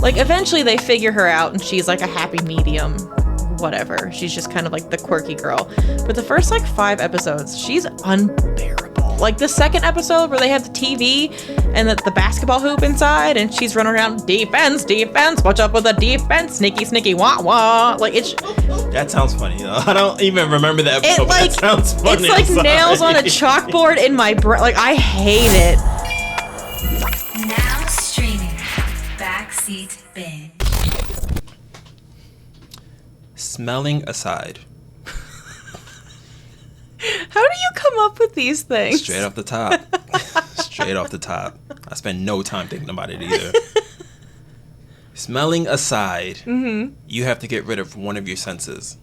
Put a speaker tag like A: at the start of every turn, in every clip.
A: Like, eventually they figure her out and she's like a happy medium. Whatever. She's just kind of like the quirky girl. But the first like 5 episodes, she's unbearable. Like the second episode where they have the TV and the basketball hoop inside and she's running around, defense, watch out for the defense, sneaky, wah wah. Like it's...
B: That sounds funny though. I don't even remember the episode, but that sounds funny.
A: It's like nails on a chalkboard in my brain. Like I hate it.
C: Now streaming Backseat Binge.
B: Smelling aside.
A: How do you come up with these things?
B: Straight off the top. Straight off the top. I spend no time thinking about it either. Smelling aside, you have to get rid of one of your senses.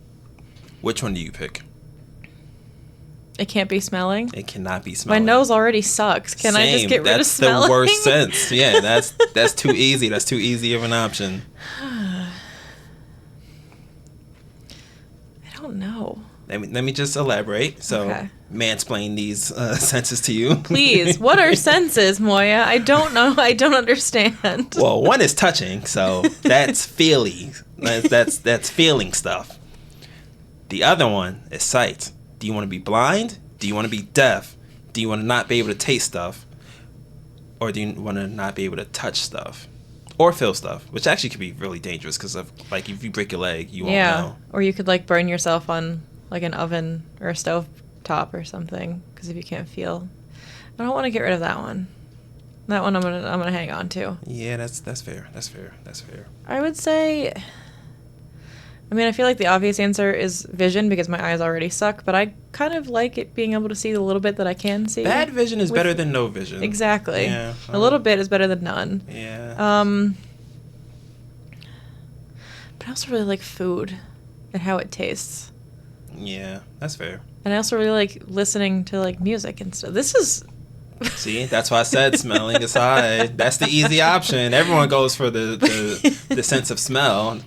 B: Which one do you pick?
A: It can't be smelling?
B: It cannot be smelling.
A: My nose already sucks. Can I just get rid of smelling?
B: That's the worst sense. Yeah, that's too easy. That's too easy of an option.
A: I don't know.
B: Let me just elaborate. So,
A: okay.
B: Mansplain these senses to you.
A: Please. What are senses, Moya? I don't know. I don't understand.
B: Well, one is touching, so that's feeling. That's feeling stuff. The other one is sight. Do you want to be blind? Do you want to be deaf? Do you want to not be able to taste stuff? Or do you want to not be able to touch stuff? Or feel stuff, which actually could be really dangerous because of like if you break your leg, you won't know.
A: Or you could like burn yourself on like an oven or a stove top or something because if you can't feel. I don't want to get rid of that one. That one I'm gonna hang on to.
B: Yeah, that's fair. That's fair.
A: I would say. I mean, I feel like the obvious answer is vision because my eyes already suck, but I kind of like it being able to see the little bit that I can see.
B: Bad vision is better than no vision.
A: Exactly.
B: Yeah.
A: A little bit is better than none.
B: Yeah.
A: But I also really like food and how it tastes.
B: Yeah, that's fair.
A: And I also really like listening to like music and stuff. This is...
B: See, that's why I said smelling aside. That's the easy option. Everyone goes for the sense of smell.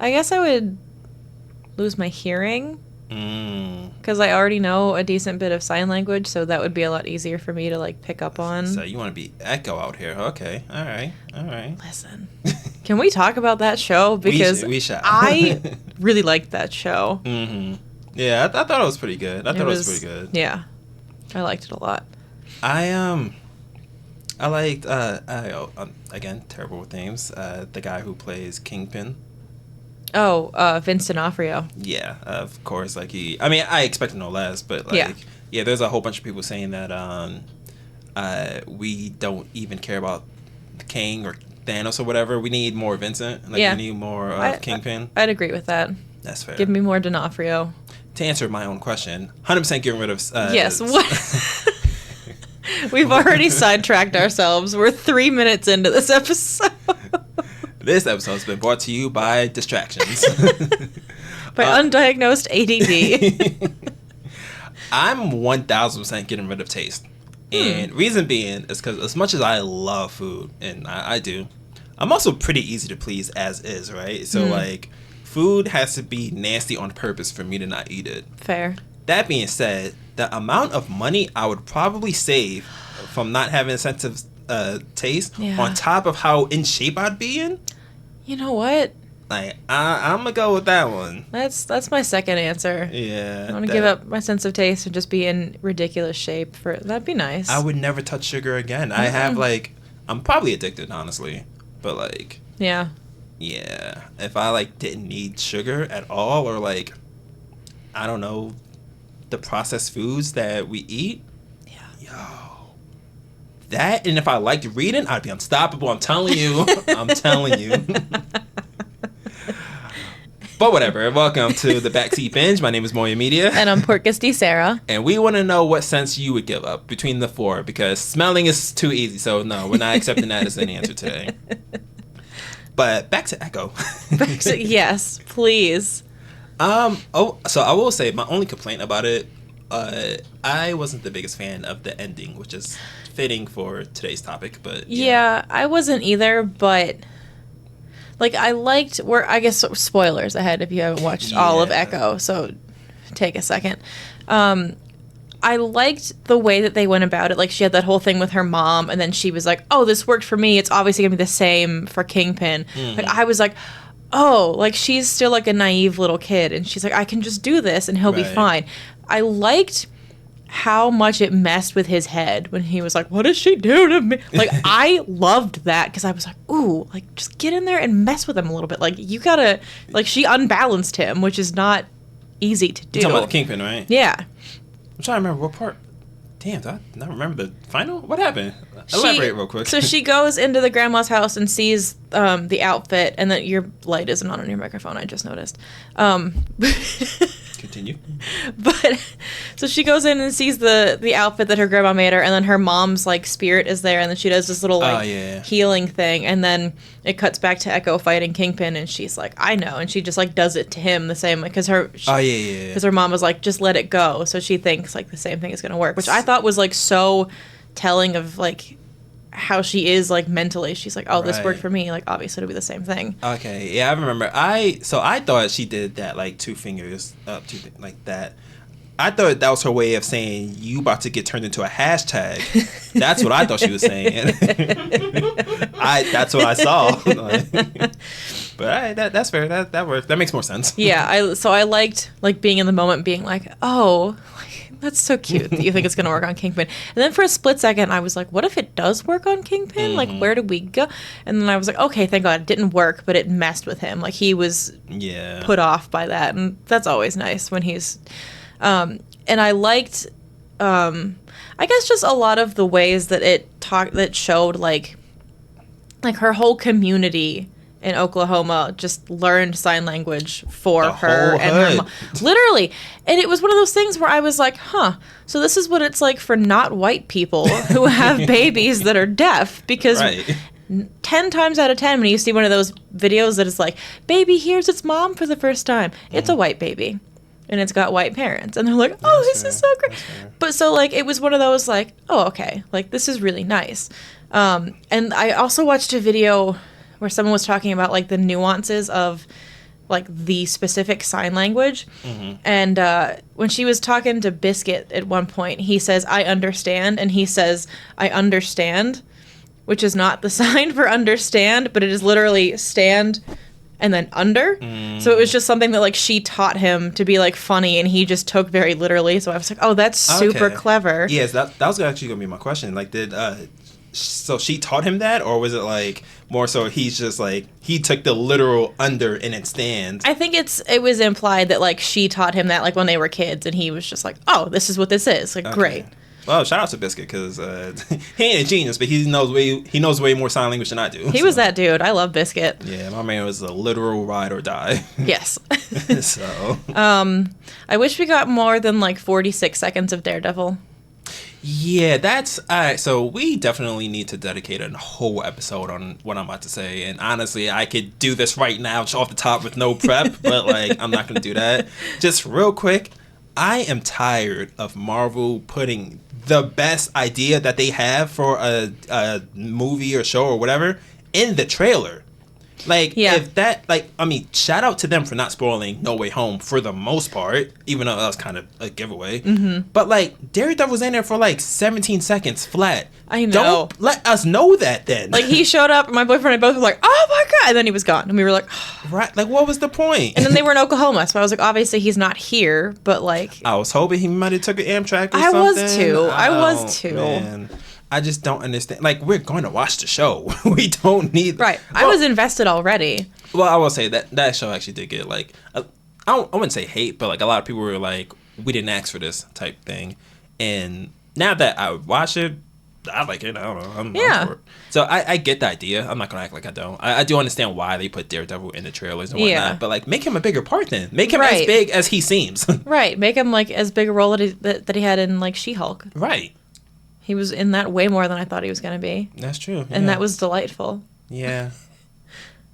A: I guess I would lose my hearing because I already know a decent bit of sign language, so that would be a lot easier for me to like pick up on.
B: So you want to be Echo out here? Okay, all right.
A: Listen, can we talk about that show? Because
B: we shall.
A: I really liked that show.
B: Yeah, I thought it was pretty good. I thought it was pretty good.
A: Yeah, I liked it a lot.
B: I liked again, terrible with names. The guy who plays Kingpin.
A: Oh, Vince D'Onofrio.
B: Yeah, of course. Like I expected no less, but like, yeah, there's a whole bunch of people saying that we don't even care about the King or Thanos or whatever. We need more Vincent. Like, we need more Kingpin.
A: I'd agree with that.
B: That's fair.
A: Give me more D'Onofrio.
B: To answer my own question, 100% getting rid of.
A: Yes. What? We've already sidetracked ourselves. We're 3 minutes into this episode.
B: This episode has been brought to you by distractions.
A: By undiagnosed ADD.
B: I'm 1,000% getting rid of taste. And reason being is because as much as I love food, and I do, I'm also pretty easy to please as is, right? So, like, food has to be nasty on purpose for me to not eat it.
A: Fair.
B: That being said, the amount of money I would probably save from not having a sense of taste on top of how in shape I'd be in.
A: You know what?
B: Like, I'm gonna go with that one.
A: That's my second answer.
B: Yeah.
A: I want to give up my sense of taste and just be in ridiculous shape for that'd be nice.
B: I would never touch sugar again. I have I'm probably addicted, honestly. But like
A: Yeah.
B: If I like didn't need sugar at all, or like I don't know, the processed foods that we eat. Yo. That, and if I liked reading, I'd be unstoppable. I'm telling you. But whatever. Welcome to the Backseat Binge. My name is Moya Media.
A: And I'm Porcus D. Sarah.
B: And we want to know what sense you would give up between the 4, because smelling is too easy. So no, we're not accepting that as an answer today. But back to Echo.
A: Yes, please.
B: So I will say my only complaint about it, I wasn't the biggest fan of the ending, which is fitting for today's topic, but
A: yeah, I wasn't either, but like I liked I guess spoilers ahead if you haven't watched all of Echo, so take a second. I liked the way that they went about it. Like, she had that whole thing with her mom, and then she was like, oh, this worked for me. It's obviously going to be the same for Kingpin. Like, I was like, oh, like, she's still, like, a naive little kid, and she's like, I can just do this, and he'll be fine. I liked how much it messed with his head when he was like, what does she do to me? Like, I loved that, because I was like, ooh, like, just get in there and mess with him a little bit. Like, you gotta, like, she unbalanced him, which is not easy to do.
B: You're talking about the Kingpin, right?
A: Yeah.
B: I'm trying to remember what part. Damn, do I not remember the final? What happened? Elaborate real quick.
A: So she goes into the grandma's house and sees the outfit, and then your light isn't on your microphone, I just noticed.
B: Continue.
A: But so she goes in and sees the outfit that her grandma made her, and then her mom's like spirit is there, and then she does this little like healing thing, and then it cuts back to Echo fighting Kingpin, and she's like, I know, and she just like does it to him the same way, because her mom was like, just let it go, so she thinks like the same thing is gonna work, which I thought was like so telling of like how she is like mentally. She's like, oh, this worked for me, like obviously it'll be the same thing.
B: Okay, yeah, I remember. I thought she did that like two fingers up to like that. I thought that was her way of saying you about to get turned into a hashtag. That's what I thought she was saying. That's what I saw. But that's fair. That works. That makes more sense.
A: Yeah, I liked like being in the moment, being like, oh, that's so cute that you think it's going to work on Kingpin. And then for a split second, I was like, what if it does work on Kingpin? Like, where do we go? And then I was like, okay, thank God it didn't work, but it messed with him. Like, he was put off by that. And that's always nice when he's... and I liked, I guess, just a lot of the ways that that showed, like her whole community in Oklahoma just learned sign language for her and her mom. Literally. And it was one of those things where I was like, huh, so this is what it's like for not white people who have babies that are deaf. Because 10 times out of 10, when you see one of those videos that is like, baby hears its mom for the first time, it's a white baby. And it's got white parents. And they're like, oh, this is so great. But so, like, it was one of those, like, oh, okay. Like, this is really nice. And I also watched a video where someone was talking about, like, the nuances of, like, the specific sign language. And when she was talking to Biscuit at one point, he says, I understand. And he says, I understand, which is not the sign for understand, but it is literally stand and then under. So it was just something that like she taught him to be like funny, and he just took very literally. So I was like, oh, that's super clever.
B: Yes, that was actually gonna be my question. Like, so she taught him that, or was it like more so he's just like he took the literal under and it stand?
A: I think it was implied that like she taught him that like when they were kids, and he was just like, oh, this is what this is. Like, great.
B: Well, shout out to Biscuit, because he ain't a genius, but he knows way more sign language than I do.
A: He was that dude. I love Biscuit.
B: Yeah, my man was a literal ride or die.
A: Yes.
B: So.
A: I wish we got more than like 46 seconds of Daredevil.
B: Yeah, that's all right. So we definitely need to dedicate a whole episode on what I'm about to say. And honestly, I could do this right now, just off the top with no prep, but like I'm not gonna do that. Just real quick, I am tired of Marvel putting the best idea that they have for a movie or show or whatever in the trailer. Like, if that, like, I mean, shout out to them for not spoiling No Way Home for the most part, even though that was kind of a giveaway. But, like, Daredevil was in there for, like, 17 seconds flat.
A: I know.
B: Don't let us know that then.
A: Like, he showed up, and my boyfriend and I both were like, oh my God, and then he was gone. And we were like,
B: right, like, what was the point?
A: And then they were in Oklahoma, so I was like, obviously he's not here, but, like.
B: I was hoping he might have took an Amtrak or something. I was too. Man. I just don't understand. Like, we're going to watch the show. We don't need...
A: Right. I was invested already.
B: Well, I will say that show actually did get, like... I wouldn't say hate, but, like, a lot of people were like, we didn't ask for this type thing. And now that I watch it, I like it. I don't know. I'm for it. So I get the idea. I'm not going to act like I don't. I do understand why they put Daredevil in the trailers and whatnot. Yeah. But, like, make him a bigger part then. Make him as big as he seems. Right.
A: Make him, like, as big a role that he had in, like, She-Hulk.
B: Right.
A: He was in that way more than I thought he was going to be.
B: That's true.
A: And that was delightful.
B: Yeah.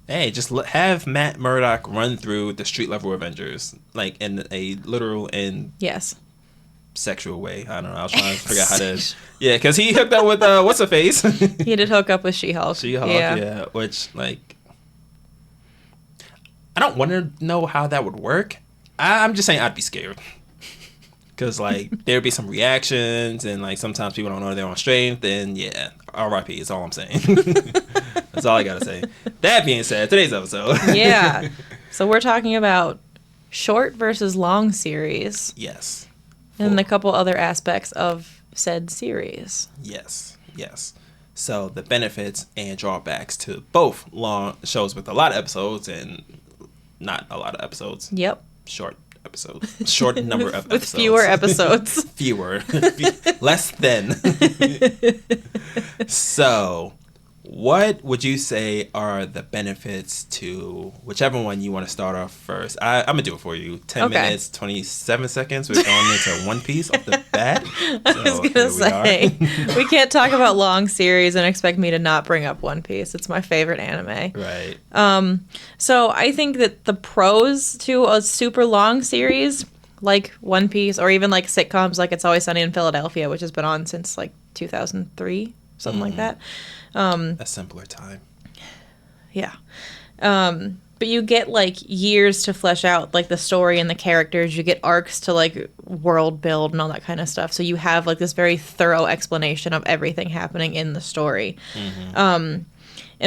B: Hey, just have Matt Murdock run through the street level Avengers, like in a literal and sexual way. I don't know. I was trying to figure out how to. Yeah, because he hooked up with what's her face.
A: He did hook up with She-Hulk.
B: Yeah. Which, like, I don't want to know how that would work. I'm just saying I'd be scared. Because, like, there'd be some reactions, and, like, sometimes people don't know their own strength, and, yeah, RIP is all I'm saying. That's all I gotta say. That being said, today's episode.
A: Yeah. So we're talking about short versus long series.
B: Yes.
A: And a couple other aspects of said series.
B: Yes. So the benefits and drawbacks to both long shows with a lot of episodes and not a lot of episodes.
A: Yep.
B: Short episodes. Short number of episodes.
A: With fewer episodes.
B: Fewer. Less than. So, what would you say are the benefits to whichever one you want to start off first? I'm going to do it for you. 10 minutes, 27 seconds. We're going into One Piece off the bat.
A: I was going to say, we can't talk about long series and expect me to not bring up One Piece. It's my favorite anime.
B: Right.
A: So I think that the pros to a super long series, like One Piece, or even like sitcoms like It's Always Sunny in Philadelphia, which has been on since like 2003, something like that.
B: A simpler time.
A: Yeah. But you get like years to flesh out like the story and the characters. You get arcs to like world build and all that kind of stuff. So you have like this very thorough explanation of everything happening in the story. And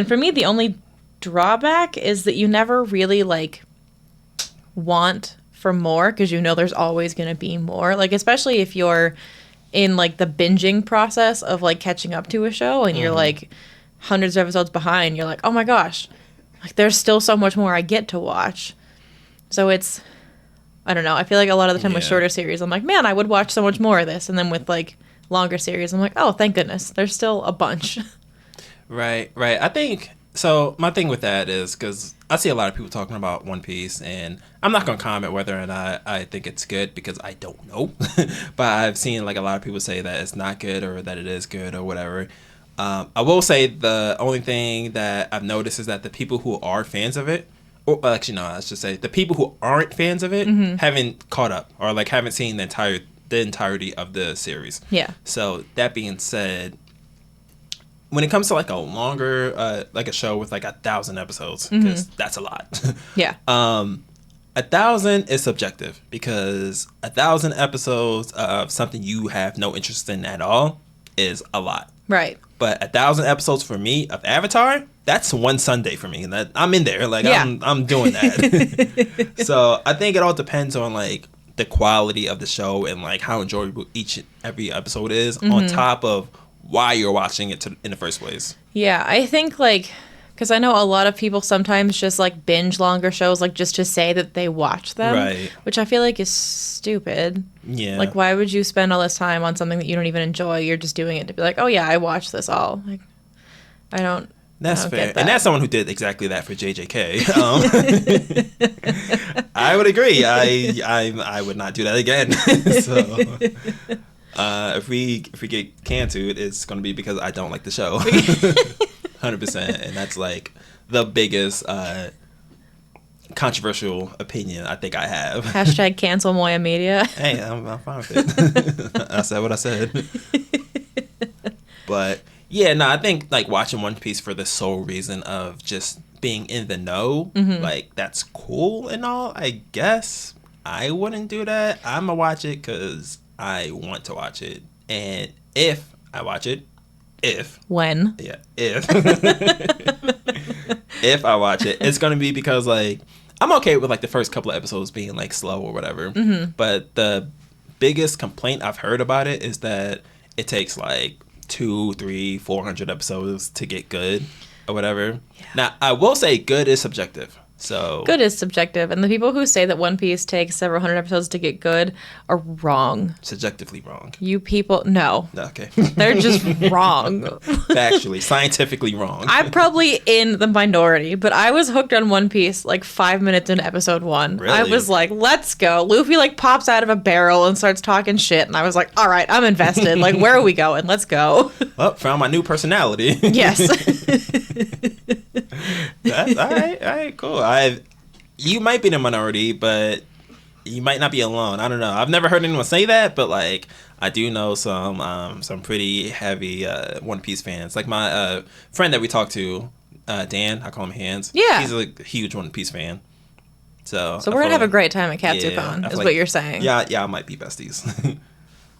A: for me, the only drawback is that you never really like want for more, because you know there's always going to be more. Like, especially if you're in like the binging process of like catching up to a show and you're like hundreds of episodes behind, you're like, oh my gosh, like there's still so much more I get to watch. So it's, I don't know, I feel like a lot of the time with shorter series I'm like, man, I would watch so much more of this. And then with like longer series I'm like, oh, thank goodness there's still a bunch.
B: Right. I think so. My thing with that is because I see a lot of people talking about One Piece, and I'm not going to comment whether or not I think it's good because I don't know. But I've seen like a lot of people say that it's not good or that it is good or whatever. I will say the only thing that I've noticed is that the people who are fans of it, or actually no, let's just say the people who aren't fans of it haven't caught up or like haven't seen the entirety of the series. Yeah. So that being said, when it comes to like a longer, like a show with like 1,000 episodes, because that's a lot. Yeah. 1,000 is subjective because 1,000 episodes of something you have no interest in at all is a lot. Right. But 1,000 episodes for me of Avatar, that's one Sunday for me, and that I'm in there. Like I'm doing that. So I think it all depends on like the quality of the show and like how enjoyable each and every episode is, on top of why you're watching it in the first place.
A: Yeah, I think like, because I know a lot of people sometimes just like binge longer shows like just to say that they watch them, right? Which I feel like is stupid. Yeah. Like, why would you spend all this time on something that you don't even enjoy? You're just doing it to be like, oh yeah, I watched this all. Like, I don't.
B: That's fair. And that's someone who did exactly that for JJK. I would agree. I would not do that again. So if we get canceled, it's going to be because I don't like the show. 100%. And that's like the biggest controversial opinion I think I have.
A: Hashtag cancel Moya Media.
B: Hey, I'm fine with it. I said what I said. But yeah, no, I think like watching One Piece for the sole reason of just being in the know, like that's cool and all, I guess. I wouldn't do that. I'm going to watch it because I want to watch it. And if I watch it, if I watch it, it's going to be because like I'm okay with like the first couple of episodes being like slow or whatever. But the biggest complaint I've heard about it is that it takes like 200, 300, 400 episodes to get good or whatever. Yeah. Now, I will say good is subjective. So
A: good is subjective, and the people who say that One Piece takes several hundred episodes to get good are wrong.
B: Subjectively wrong.
A: You people, no.
B: Okay.
A: They're just wrong.
B: Factually, scientifically wrong.
A: I'm probably in the minority, but I was hooked on One Piece like 5 minutes into episode 1. Really? I was like, let's go. Luffy like pops out of a barrel and starts talking shit, and I was like, all right, I'm invested. Like, where are we going? Let's go.
B: Well, found my new personality.
A: Yes.
B: That's all right, cool. You might be in a minority, but you might not be alone. I don't know. I've never heard anyone say that, but like I do know some pretty heavy One Piece fans. Like my friend that we talked to, Dan, I call him Hands. Yeah, he's a huge One Piece fan. So
A: we're going to have a great time at KatsuCon, is what you're saying.
B: Yeah, I might be besties.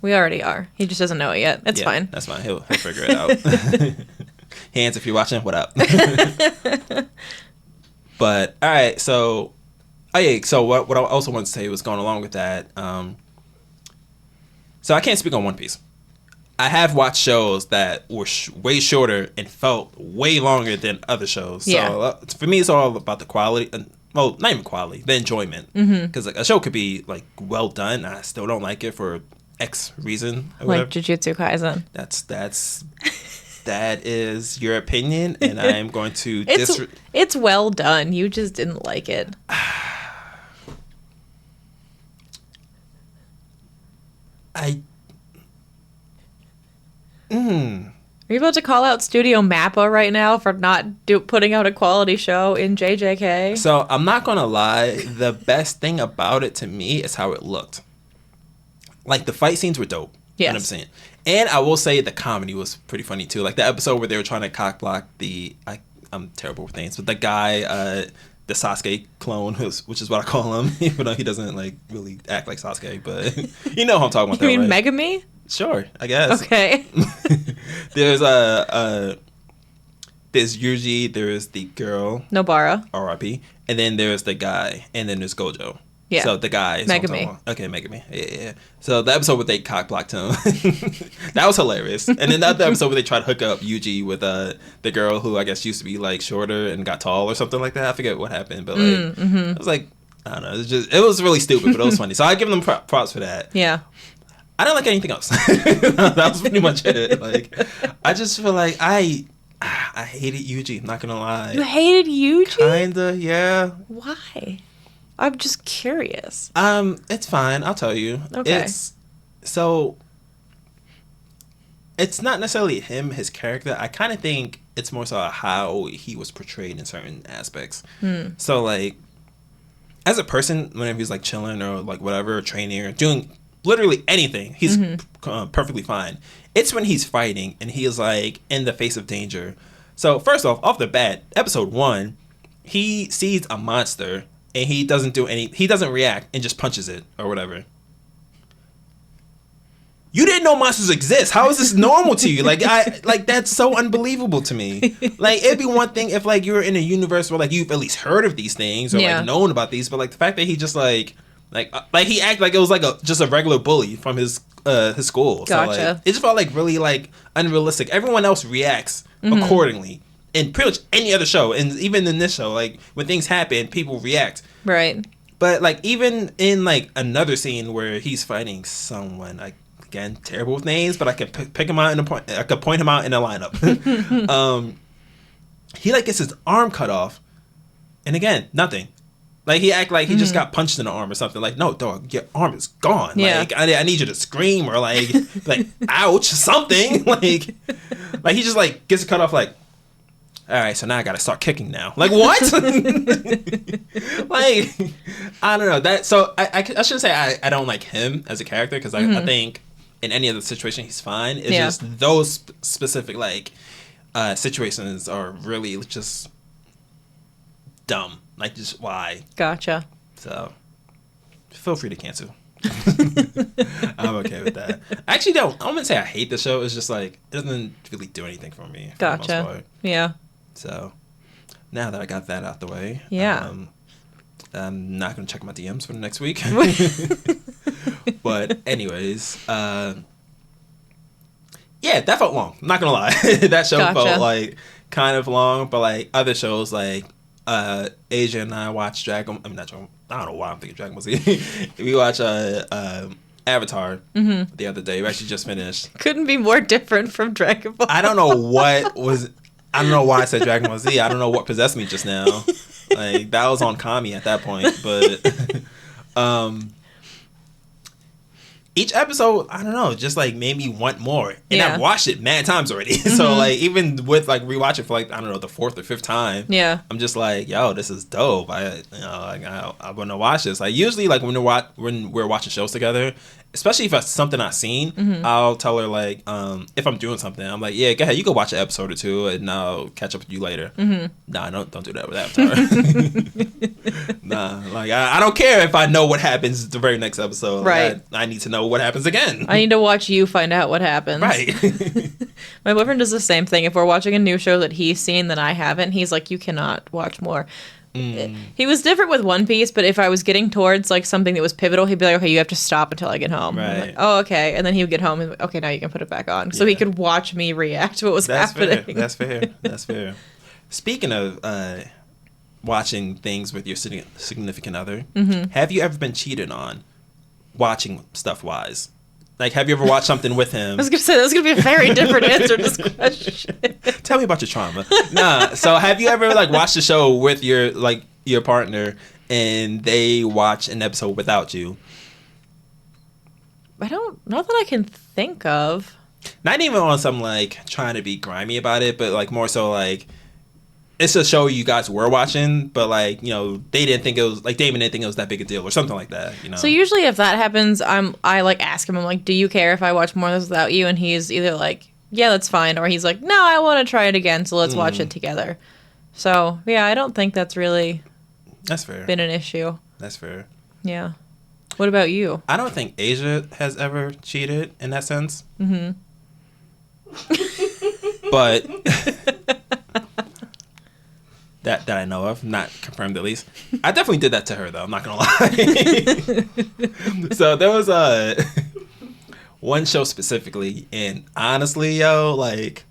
A: We already are. He just doesn't know it yet. It's fine.
B: That's fine. He'll figure it out. Hands, if you're watching, what up? But, all right, so... Oh, yeah, so what I also wanted to say was going along with that. So I can't speak on One Piece. I have watched shows that were way shorter and felt way longer than other shows. So for me, it's all about the quality. Well, not even quality, the enjoyment. Because like, a show could be like well done. I still don't like it for X reason. Or
A: like Jujutsu Kaisen.
B: That is your opinion, and I am going to...
A: It's well done. You just didn't like it. Are you about to call out Studio Mappa right now for not putting out a quality show in JJK?
B: So I'm not gonna lie, the best thing about it to me is how it looked. Like the fight scenes were dope.
A: Yes.
B: You know what I'm saying? And I will say the comedy was pretty funny too. Like the episode where they were trying to cock block I'm terrible with names, but the guy, the Sasuke clone, which is what I call him, even though he doesn't like really act like Sasuke, but you know who I'm talking about.
A: You mean
B: right?
A: Megami?
B: Sure, I guess.
A: Okay.
B: There's there's Yuji, there's the girl
A: Nobara,
B: R.I.P., and then there's the guy, and then there's Gojo.
A: Yeah.
B: So the guy is
A: Megami.
B: Okay, Megami. Yeah. So the episode where they cock blocked him, that was hilarious. And then the other episode where they tried to hook up Yuji with the girl who I guess used to be like shorter and got tall or something like that. I forget what happened, but like it was like, I don't know. It was really stupid, but it was funny. So I give them props for that.
A: Yeah.
B: I don't like anything else. That was pretty much it. Like, I just feel like I hated Yuji. I'm not gonna lie.
A: You hated Yuji?
B: Kinda, yeah.
A: Why? I'm just curious.
B: It's fine. I'll tell you.
A: Okay.
B: It's not necessarily his character. I kind of think it's more so how he was portrayed in certain aspects. So like, as a person, whenever he's like chilling or like whatever, or training or doing literally anything, he's perfectly fine. It's when he's fighting and he is like in the face of danger. So first off the bat, episode 1, he sees a monster and he doesn't react and just punches it or whatever. You didn't know monsters exist. How is this normal to you? Like that's so unbelievable to me. Like it'd be one thing if like you were in a universe where like you've at least heard of these things or like known about these, but like the fact that he just like he acted like it was like just a regular bully from his school.
A: Gotcha.
B: So like it just felt like really like unrealistic. Everyone else reacts accordingly in pretty much any other show, and even in this show, like when things happen, people react.
A: Right.
B: But like even in like another scene where he's fighting someone, like again terrible with names, but I could pick him out in a point. I could point him out in a lineup. He like gets his arm cut off, and again nothing. Like he act like he just got punched in the arm or something. Like, no, dog, your arm is gone.
A: Yeah.
B: Like I need you to scream or like ouch, something. Like he just like gets it cut off. Like, all right, so now I got to start kicking now. Like what? Like I don't know that. So I shouldn't say I don't like him as a character because I think in any other situation he's fine. It's just those specific like situations are really just dumb. Like, just why?
A: Gotcha.
B: So, feel free to cancel. I'm okay with that. I actually don't. I wouldn't say I hate the show. It's just like, it doesn't really do anything for me. For the most part.
A: Yeah.
B: So, now that I got that out the way.
A: Yeah.
B: I'm not going to check my DMs for the next week. But, anyways. Yeah, that felt long. I'm not going to lie. That show felt like kind of long. But, like, other shows, like, Asia and I watched I don't know why I'm thinking Dragon Ball Z. We watched Avatar the other day. We actually just finished. Couldn't
A: be more different from Dragon Ball.
B: I don't know why I said Dragon Ball Z. I don't know what possessed me just now. Like that was on Kami at that point. But each episode, I don't know, just like made me want more. And I've watched it mad times already. So like even with like rewatching for like, I don't know, the 4th or 5th time. Yeah. I'm just like, yo, this is dope. I want to watch this. Like usually like when we're watching shows together especially if it's something I've seen, I'll tell her like, if I'm doing something, I'm like, yeah, go ahead, you go watch an episode or two, and I'll catch up with you later. Nah, don't do that with Avatar. Nah, like I don't care if I know what happens the very next episode.
A: Right.
B: Like, I need to know what happens again.
A: I need to watch you find out what happens.
B: Right.
A: My boyfriend does the same thing. If we're watching a new show that he's seen that I haven't, he's like, you cannot watch more. He was different with One Piece, but if I was getting towards like something that was pivotal, he'd be like, okay, you have to stop until I get home. I'm like,
B: Right.
A: oh, okay. And then he would get home and like, okay, now you can put it back on. So he could watch me react to what was happening.
B: That's fair. Speaking of watching things with your significant other, have you ever been cheated on watching stuff wise? Like, have you ever watched something with him?
A: I was going to say, that's going to be a very different answer to this question.
B: Tell me about your trauma. Nah, so have you ever, like, watched a show with your partner and they watch an episode without you?
A: Not that I can think of.
B: Not even on some, like, trying to be grimy about it, but, like, more so, like, it's a show you guys were watching, but, like, you know, they didn't think it was, like, Damon didn't think it was that big a deal or something like that, you know?
A: So usually if that happens, I like ask him, I'm like, do you care if I watch more of this without you? And he's either like, yeah, that's fine. Or he's like, no, I want to try it again, so let's watch it together. So, yeah, I don't think that's really
B: That's fair.
A: been an issue.
B: That's fair.
A: Yeah. What about you?
B: I don't think Asia has ever cheated in that sense. But that I know of, not confirmed at least. I definitely did that to her though, I'm not gonna lie. So there was one show specifically, and honestly, yo, like,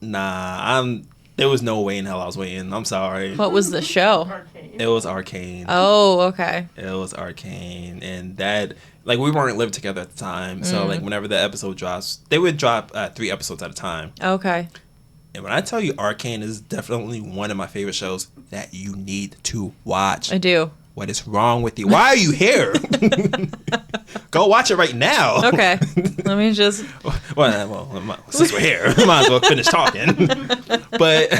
B: there was no way in hell I was waiting. I'm sorry.
A: What was the show?
B: It was Arcane.
A: Oh, okay.
B: It was Arcane, and that, like, we weren't living together at the time, so like whenever the episode drops, they would drop 3 episodes at a time.
A: Okay.
B: And when I tell you, Arcane is definitely one of my favorite shows that you need to watch.
A: I do.
B: What is wrong with you? Why are you here? Go watch it right now.
A: Okay. Let me just...
B: Well, since we're here, might as well finish talking. But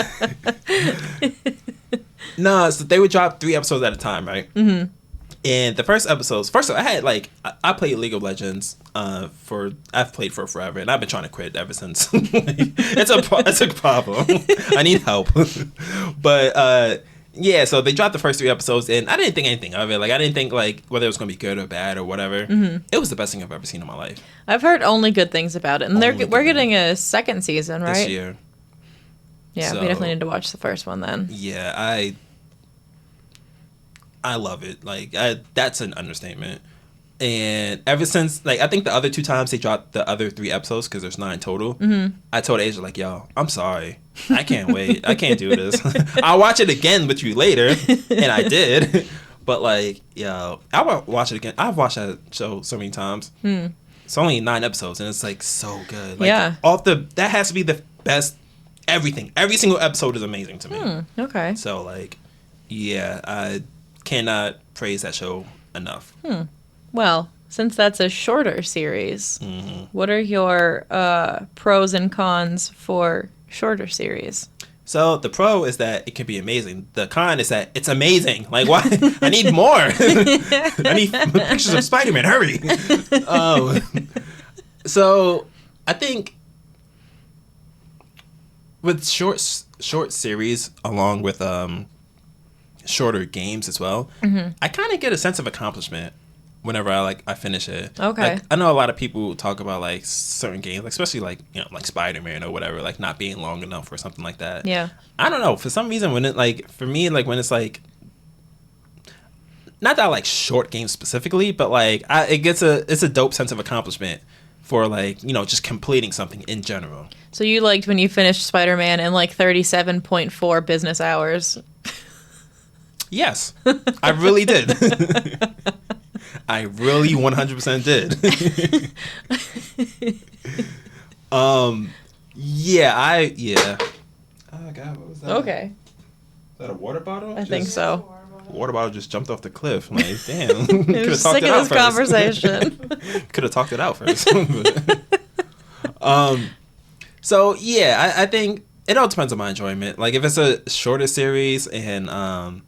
B: no, so they would drop 3 episodes at a time, right? Mm-hmm. And the first episodes, I had I played League of Legends I've played for forever, and I've been trying to quit ever since. It's a problem. I need help. But yeah, so they dropped the first 3 episodes, and I didn't think anything of it. Like, I didn't think like whether it was gonna be good or bad or whatever. Mm-hmm. It was the best thing I've ever seen in my life.
A: I've heard only good things about it, and we're getting a second season, right?
B: This year.
A: Yeah, so, we definitely need to watch the first one then.
B: Yeah, I love it. Like, that's an understatement. And ever since, like, I think the other 2 times they dropped the other 3 episodes, because there's 9 total, I told Asia, like, yo, I'm sorry. I can't wait. I can't do this. I'll watch it again with you later. And I did. But, like, yo, I'll watch it again. I've watched that show so many times. It's only 9 episodes, and it's, like, so good. Like,
A: yeah.
B: That has to be the best. Everything. Every single episode is amazing to me.
A: Okay.
B: So, like, yeah, I cannot praise that show enough.
A: Well, since that's a shorter series, what are your pros and cons for shorter series?
B: So the pro is that it can be amazing. The con is that it's amazing. Like, why? I need more. I need pictures of Spider-Man. Hurry. So I think with short series, along with shorter games as well, I kind of get a sense of accomplishment whenever I finish it.
A: Okay.
B: Like, I know a lot of people talk about like certain games, like, especially like, you know, like Spider-Man or whatever, like not being long enough or something like that.
A: Yeah.
B: I don't know. For some reason, when it like, for me, like when it's like, not that I like short games specifically, but like it's a dope sense of accomplishment for like, you know, just completing something in general.
A: So you liked when you finished Spider-Man in like 37.4 business hours.
B: Yes, I really did. I really 100% did. Yeah. Oh God, what was that?
A: Okay.
B: Is that a water bottle?
A: I think so.
B: Water bottle just jumped off the cliff. I'm like, damn.
A: Could have sick of this conversation.
B: Could have talked it out first. So yeah, I think it all depends on my enjoyment. Like, if it's a shorter series and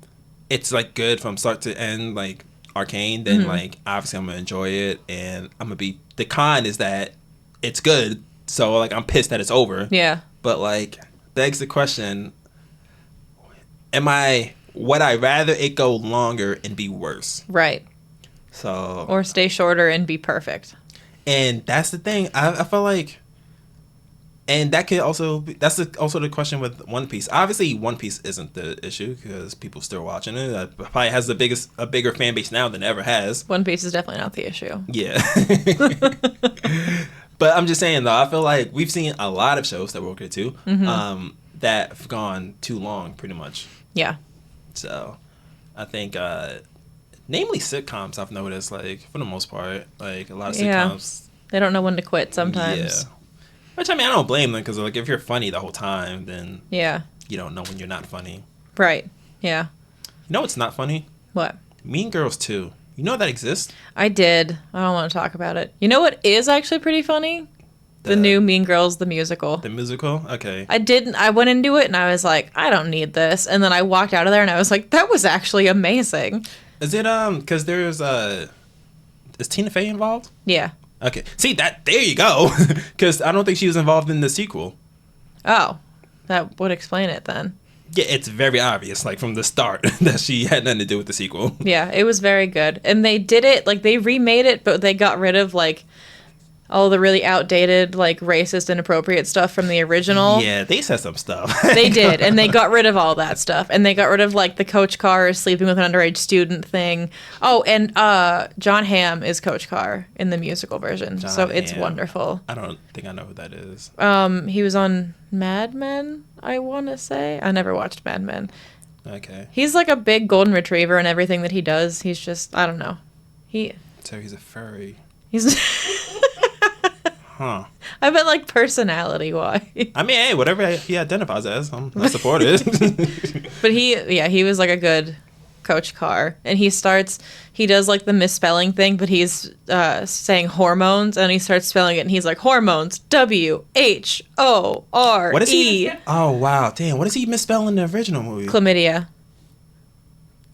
B: it's like good from start to end, like Arcane, then like obviously I'm gonna enjoy it, and I'm gonna be. The con is that it's good, so like I'm pissed that it's over.
A: Yeah.
B: But like begs the question: would I rather it go longer and be worse?
A: Right.
B: So
A: Or stay shorter and be perfect.
B: And that's the thing. I feel like, and that could also also the question with One Piece. Obviously, One Piece isn't the issue because people still watching it. It probably has a bigger fan base now than it ever has.
A: One Piece is definitely not the issue.
B: Yeah. But I'm just saying though, I feel like we've seen a lot of shows that we'll get to that have gone too long, pretty much.
A: Yeah.
B: So, I think, namely sitcoms, I've noticed, like, for the most part, like, a lot of sitcoms.
A: They don't know when to quit sometimes.
B: Yeah. Which, I mean, I don't blame them, because, like, if you're funny the whole time, then you don't know when you're not funny.
A: Right. Yeah.
B: You know what's not funny?
A: What?
B: Mean Girls 2. You know that exists?
A: I did. I don't want to talk about it. You know what is actually pretty funny? The new Mean Girls, the musical.
B: The musical? Okay.
A: I went into it and I was like, I don't need this. And then I walked out of there and I was like, that was actually amazing.
B: Is it, because there's, is Tina Fey involved?
A: Yeah.
B: Okay. See, there you go. Because I don't think she was involved in the sequel.
A: Oh. That would explain it then.
B: Yeah, it's very obvious, like, from the start, that she had nothing to do with the sequel.
A: Yeah, it was very good. And they did it, like, they remade it, but they got rid of, like, all the really outdated, like, racist, inappropriate stuff from the original.
B: Yeah, they said some stuff.
A: They did, and they got rid of all that stuff. And they got rid of, like, the Coach Carr sleeping with an underage student thing. Oh, and John Hamm is Coach Carr in the musical version.
B: John
A: so it's
B: Hamm.
A: wonderful.
B: I don't think I know who that is.
A: He was on Mad Men, I want to say. I never watched Mad Men.
B: Okay.
A: He's like a big golden retriever in everything that he does. He's just, I don't know.
B: So he's a furry.
A: He's...
B: Huh.
A: I bet, like, personality-wise.
B: I mean, hey, whatever he identifies as, I support it.
A: But he was, like, a good Coach Carr. And he does, like, the misspelling thing, but he's saying hormones, and he starts spelling it, and he's like, hormones, W-H-O-R-E.
B: What is he? Oh, wow. Damn, what is he misspelling in the original movie?
A: Chlamydia.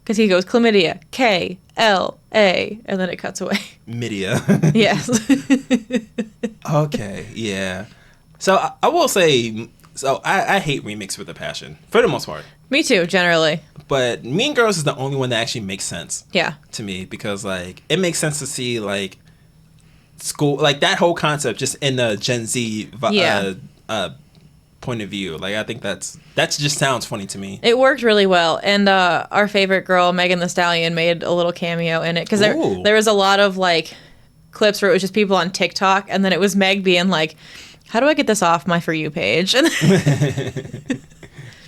A: Because he goes, chlamydia, K-L-A, and then it cuts away.
B: Midia.
A: Yes.
B: Okay, yeah. So I will say, I hate remakes with a passion, for the most part.
A: Me too, generally.
B: But Mean Girls is the only one that actually makes sense.
A: Yeah.
B: To me, because, like, it makes sense to see, like, school, like, that whole concept just in the Gen Z point of view. Like, I think that just sounds funny to me.
A: It worked really well, and our favorite girl, Megan Thee Stallion, made a little cameo in it because there was a lot of, like, clips where it was just people on TikTok, and then it was Meg being like, "How do I get this off my For You page?"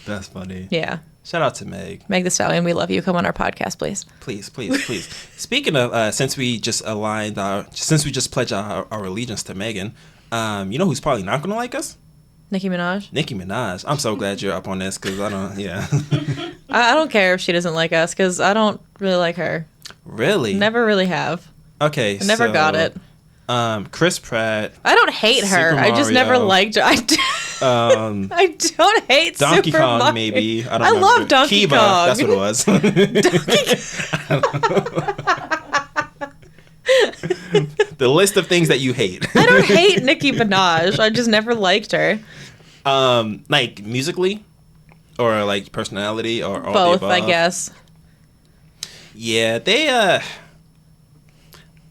B: That's funny.
A: Yeah.
B: Shout out to Meg.
A: Meg Thee Stallion, we love you. Come on our podcast, please.
B: Please. Speaking of, since we just pledged our allegiance to Megan, you know who's probably not gonna like us?
A: Nicki Minaj.
B: Nicki Minaj. I'm so glad you're up on this because I don't. Yeah.
A: I don't care if she doesn't like us because I don't really like her.
B: Really?
A: Never really have.
B: Okay.
A: I never got it.
B: Chris Pratt.
A: I don't hate her.
B: Super
A: I just
B: Mario.
A: I don't hate
B: Donkey
A: Super
B: Kong,
A: Mario.
B: maybe.
A: I love Donkey
B: Kiba,
A: Kong.
B: that's what it was. The list of things that you hate.
A: I don't hate Nicki Minaj. I just never liked her.
B: Like musically, or like personality, or all
A: Both,
B: the
A: I
B: above?
A: guess.
B: Yeah, they.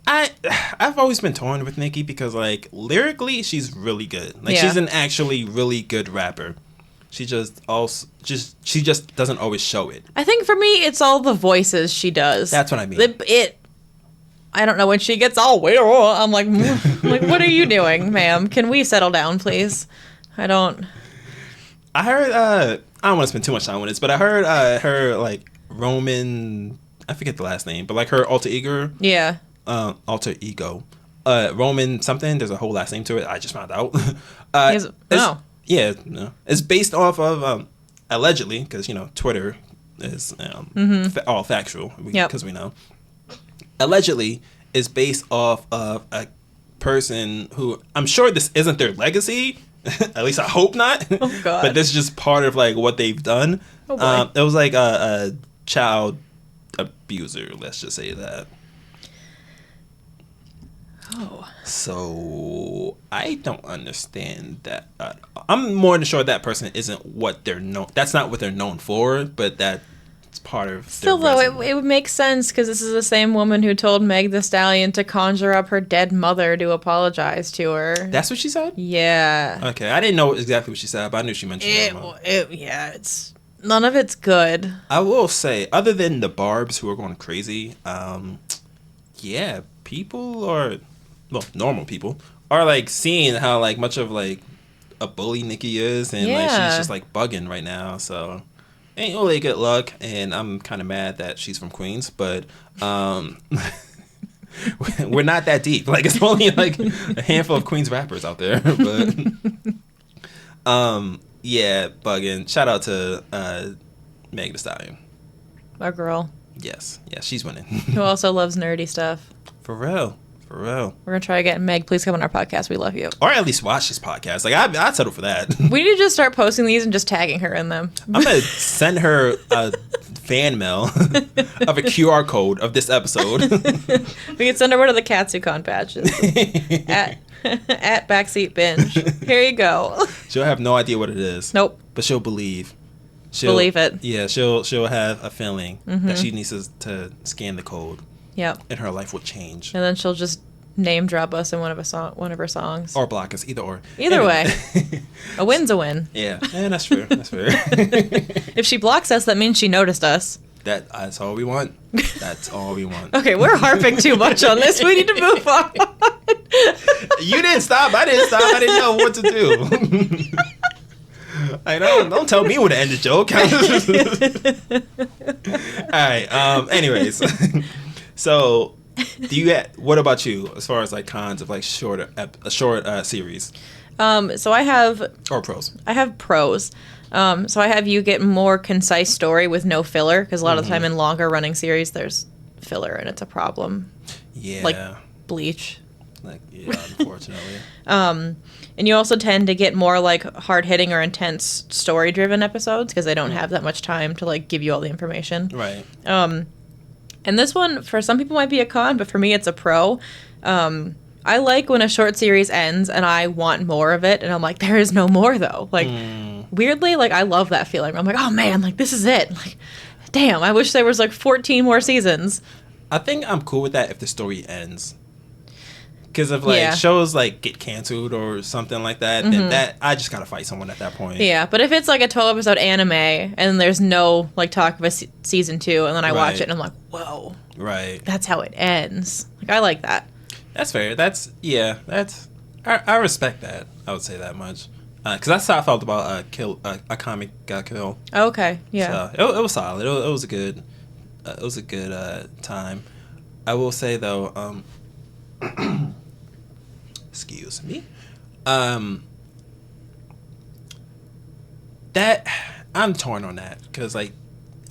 B: I've always been torn with Nicki because, like, lyrically she's really good. Like, she's an actually really good rapper. She just doesn't always show it.
A: I think for me, it's all the voices she does.
B: That's what I mean.
A: I don't know, when she gets all weird, I'm like, what are you doing, ma'am? Can we settle down, please? I heard, I don't want to spend too much time on this, but I heard her, like, Roman, I forget the last name, but, like, her alter ego. Yeah.
B: Roman something, there's a whole last name to it, I just found out. Yeah, no. It's based off of, allegedly, because, you know, Twitter is all factual, because we know. Allegedly is based off of a person who, I'm sure this isn't their legacy, at least I hope not,
A: oh, God.
B: but this is just part of, like, what they've done.
A: Oh, boy.
B: It was like a child abuser. Let's just say that.
A: Oh.
B: So I don't understand that. I'm more than sure that person isn't what they're known. That's not what they're known for, but that's part of.
A: Still,
B: their
A: though,
B: resume.
A: it would make sense because this is the same woman who told Meg the Stallion to conjure up her dead mother to apologize to her.
B: That's what she said?
A: Yeah.
B: Okay, I didn't know exactly what she said, but I knew she mentioned her mom.
A: It's none of it's good.
B: I will say, other than the Barbs who are going crazy, yeah, people are, well, normal people are like seeing how like much of like a bully Nikki is, and like she's just like bugging right now. So ain't really good luck, and I'm kind of mad that she's from Queens, but we're not that deep. Like it's only like a handful of Queens rappers out there, but yeah, bugging. Shout out to Meg Thee Stallion.
A: Our girl,
B: Yes, she's winning.
A: who also loves nerdy stuff.
B: For real.
A: We're gonna try again. Meg, please come on our podcast. We love you.
B: Or at least watch this podcast. Like I'd settle for that.
A: We need to just start posting these and just tagging her in them.
B: I'm gonna send her a fan mail of a QR code of this episode.
A: We can send her one of the Katsucon patches at Backseat Binge. Here you go.
B: She'll have no idea what it is.
A: Nope.
B: But she'll believe.
A: Believe it.
B: Yeah, she'll have a feeling that she needs to scan the code.
A: Yep.
B: And her life will change.
A: And then she'll just name drop us in one of her songs.
B: Or block us, either or.
A: Either way. A win's a win.
B: Yeah, that's fair. That's fair.
A: If she blocks us, that means she noticed us.
B: That's all we want. That's all we want.
A: Okay, we're harping too much on this. We need to move on.
B: You didn't stop. I didn't stop. I didn't know what to do. I don't tell me when to end the joke. All right. Anyways, so what about you as far as like cons of like a short series?
A: So I have
B: pros.
A: I have pros. So I have you get more concise story with no filler because a lot of the time in longer running series there's filler and it's a problem.
B: Yeah.
A: Like Bleach.
B: Unfortunately.
A: And you also tend to get more like hard-hitting or intense story-driven episodes because they don't have that much time to like give you all the information.
B: Right.
A: And this one for some people might be a con, but for me it's a pro. I like when a short series ends and I want more of it and I'm like, there is no more though. Like weirdly, like I love that feeling. I'm like, oh man, like this is it. Like, damn, I wish there was like 14 more seasons.
B: I think I'm cool with that if the story ends. Because if like shows like get canceled or something like that, then that I just gotta fight someone at that point.
A: Yeah, but if it's like a 12-episode anime and there's no like talk of a season 2, and then I watch it and I'm like, whoa,
B: right,
A: that's how it ends. Like I like that.
B: That's fair. I respect that. I would say that much. Because that's how I felt about a comic got killed.
A: Okay, yeah.
B: So it was solid. It was a good. It was a good time. I will say though. Excuse me. That I'm torn on that because like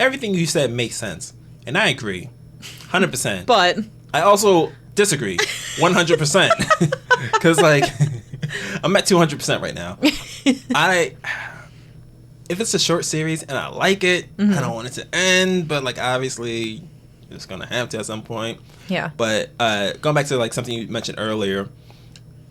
B: everything you said makes sense, and I agree, 100%.
A: But
B: I also disagree, 100%, because like I'm at 200% right now. If it's a short series and I like it, I don't want it to end, but like obviously it's gonna have to at some point.
A: Yeah.
B: But going back to like something you mentioned earlier,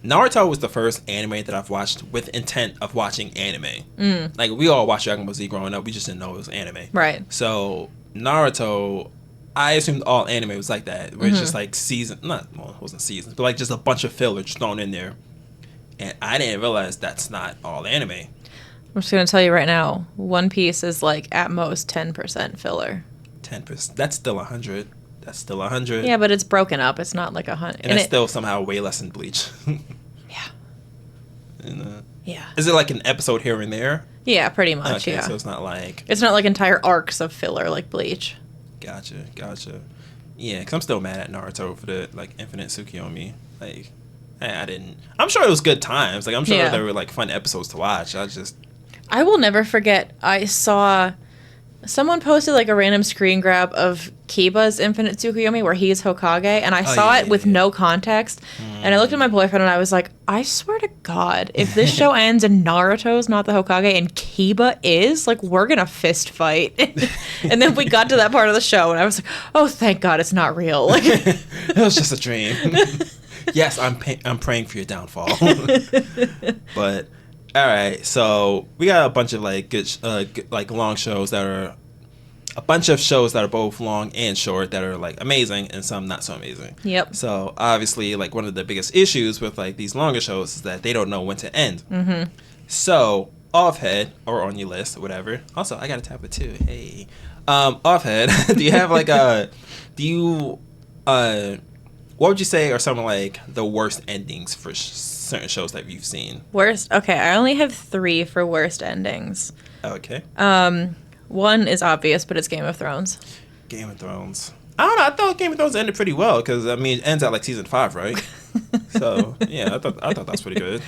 B: Naruto was the first anime that I've watched with intent of watching anime. Like we all watched Dragon Ball Z growing up, we just didn't know it was anime.
A: Right.
B: So Naruto, I assumed all anime was like that, where it's just like it wasn't seasons, but like just a bunch of filler just thrown in there. And I didn't realize that's not all anime.
A: I'm just gonna tell you right now, One Piece is like at most 10% filler.
B: 10%. That's still 100. That's still 100.
A: Yeah, but it's broken up. It's not like 100.
B: And it's still somehow way less than Bleach.
A: Yeah.
B: And,
A: yeah.
B: Is it like an episode here and there?
A: Yeah, pretty much.
B: Okay,
A: yeah.
B: so it's not like
A: entire arcs of filler like Bleach.
B: Gotcha. Yeah, because I'm still mad at Naruto for the like Infinite Tsukiyomi. Like, I didn't. I'm sure it was good times. Like, I'm sure there were like fun episodes to watch. I will
A: never forget. I saw Someone posted like a random screen grab of Kiba's Infinite Tsukuyomi where he's Hokage, and I saw it with no context. And I looked at my boyfriend and I was like, I swear to God, if this show ends and Naruto's not the Hokage and Kiba is, like, we're gonna fist fight. And then we got to that part of the show and I was like, oh, thank God it's not real. Like,
B: it was just a dream. Yes, I'm praying for your downfall. But all right, so we got a bunch of like good like long shows that are a bunch of shows that are both long and short that are like amazing and some not so amazing.
A: Yep.
B: So obviously, like one of the biggest issues with like these longer shows is that they don't know when to end. Mm-hmm. So offhead or on your list or whatever. Also, I got a tab it too. Hey, offhead. Do you have like what would you say are some of like the worst endings for certain shows that you've seen?
A: Worst? Okay, I only have 3 for worst endings.
B: Okay.
A: One is obvious, but it's Game of Thrones.
B: Game of Thrones. I don't know. I thought Game of Thrones ended pretty well because I mean it ends at like season 5, right? So yeah, I thought that's pretty good.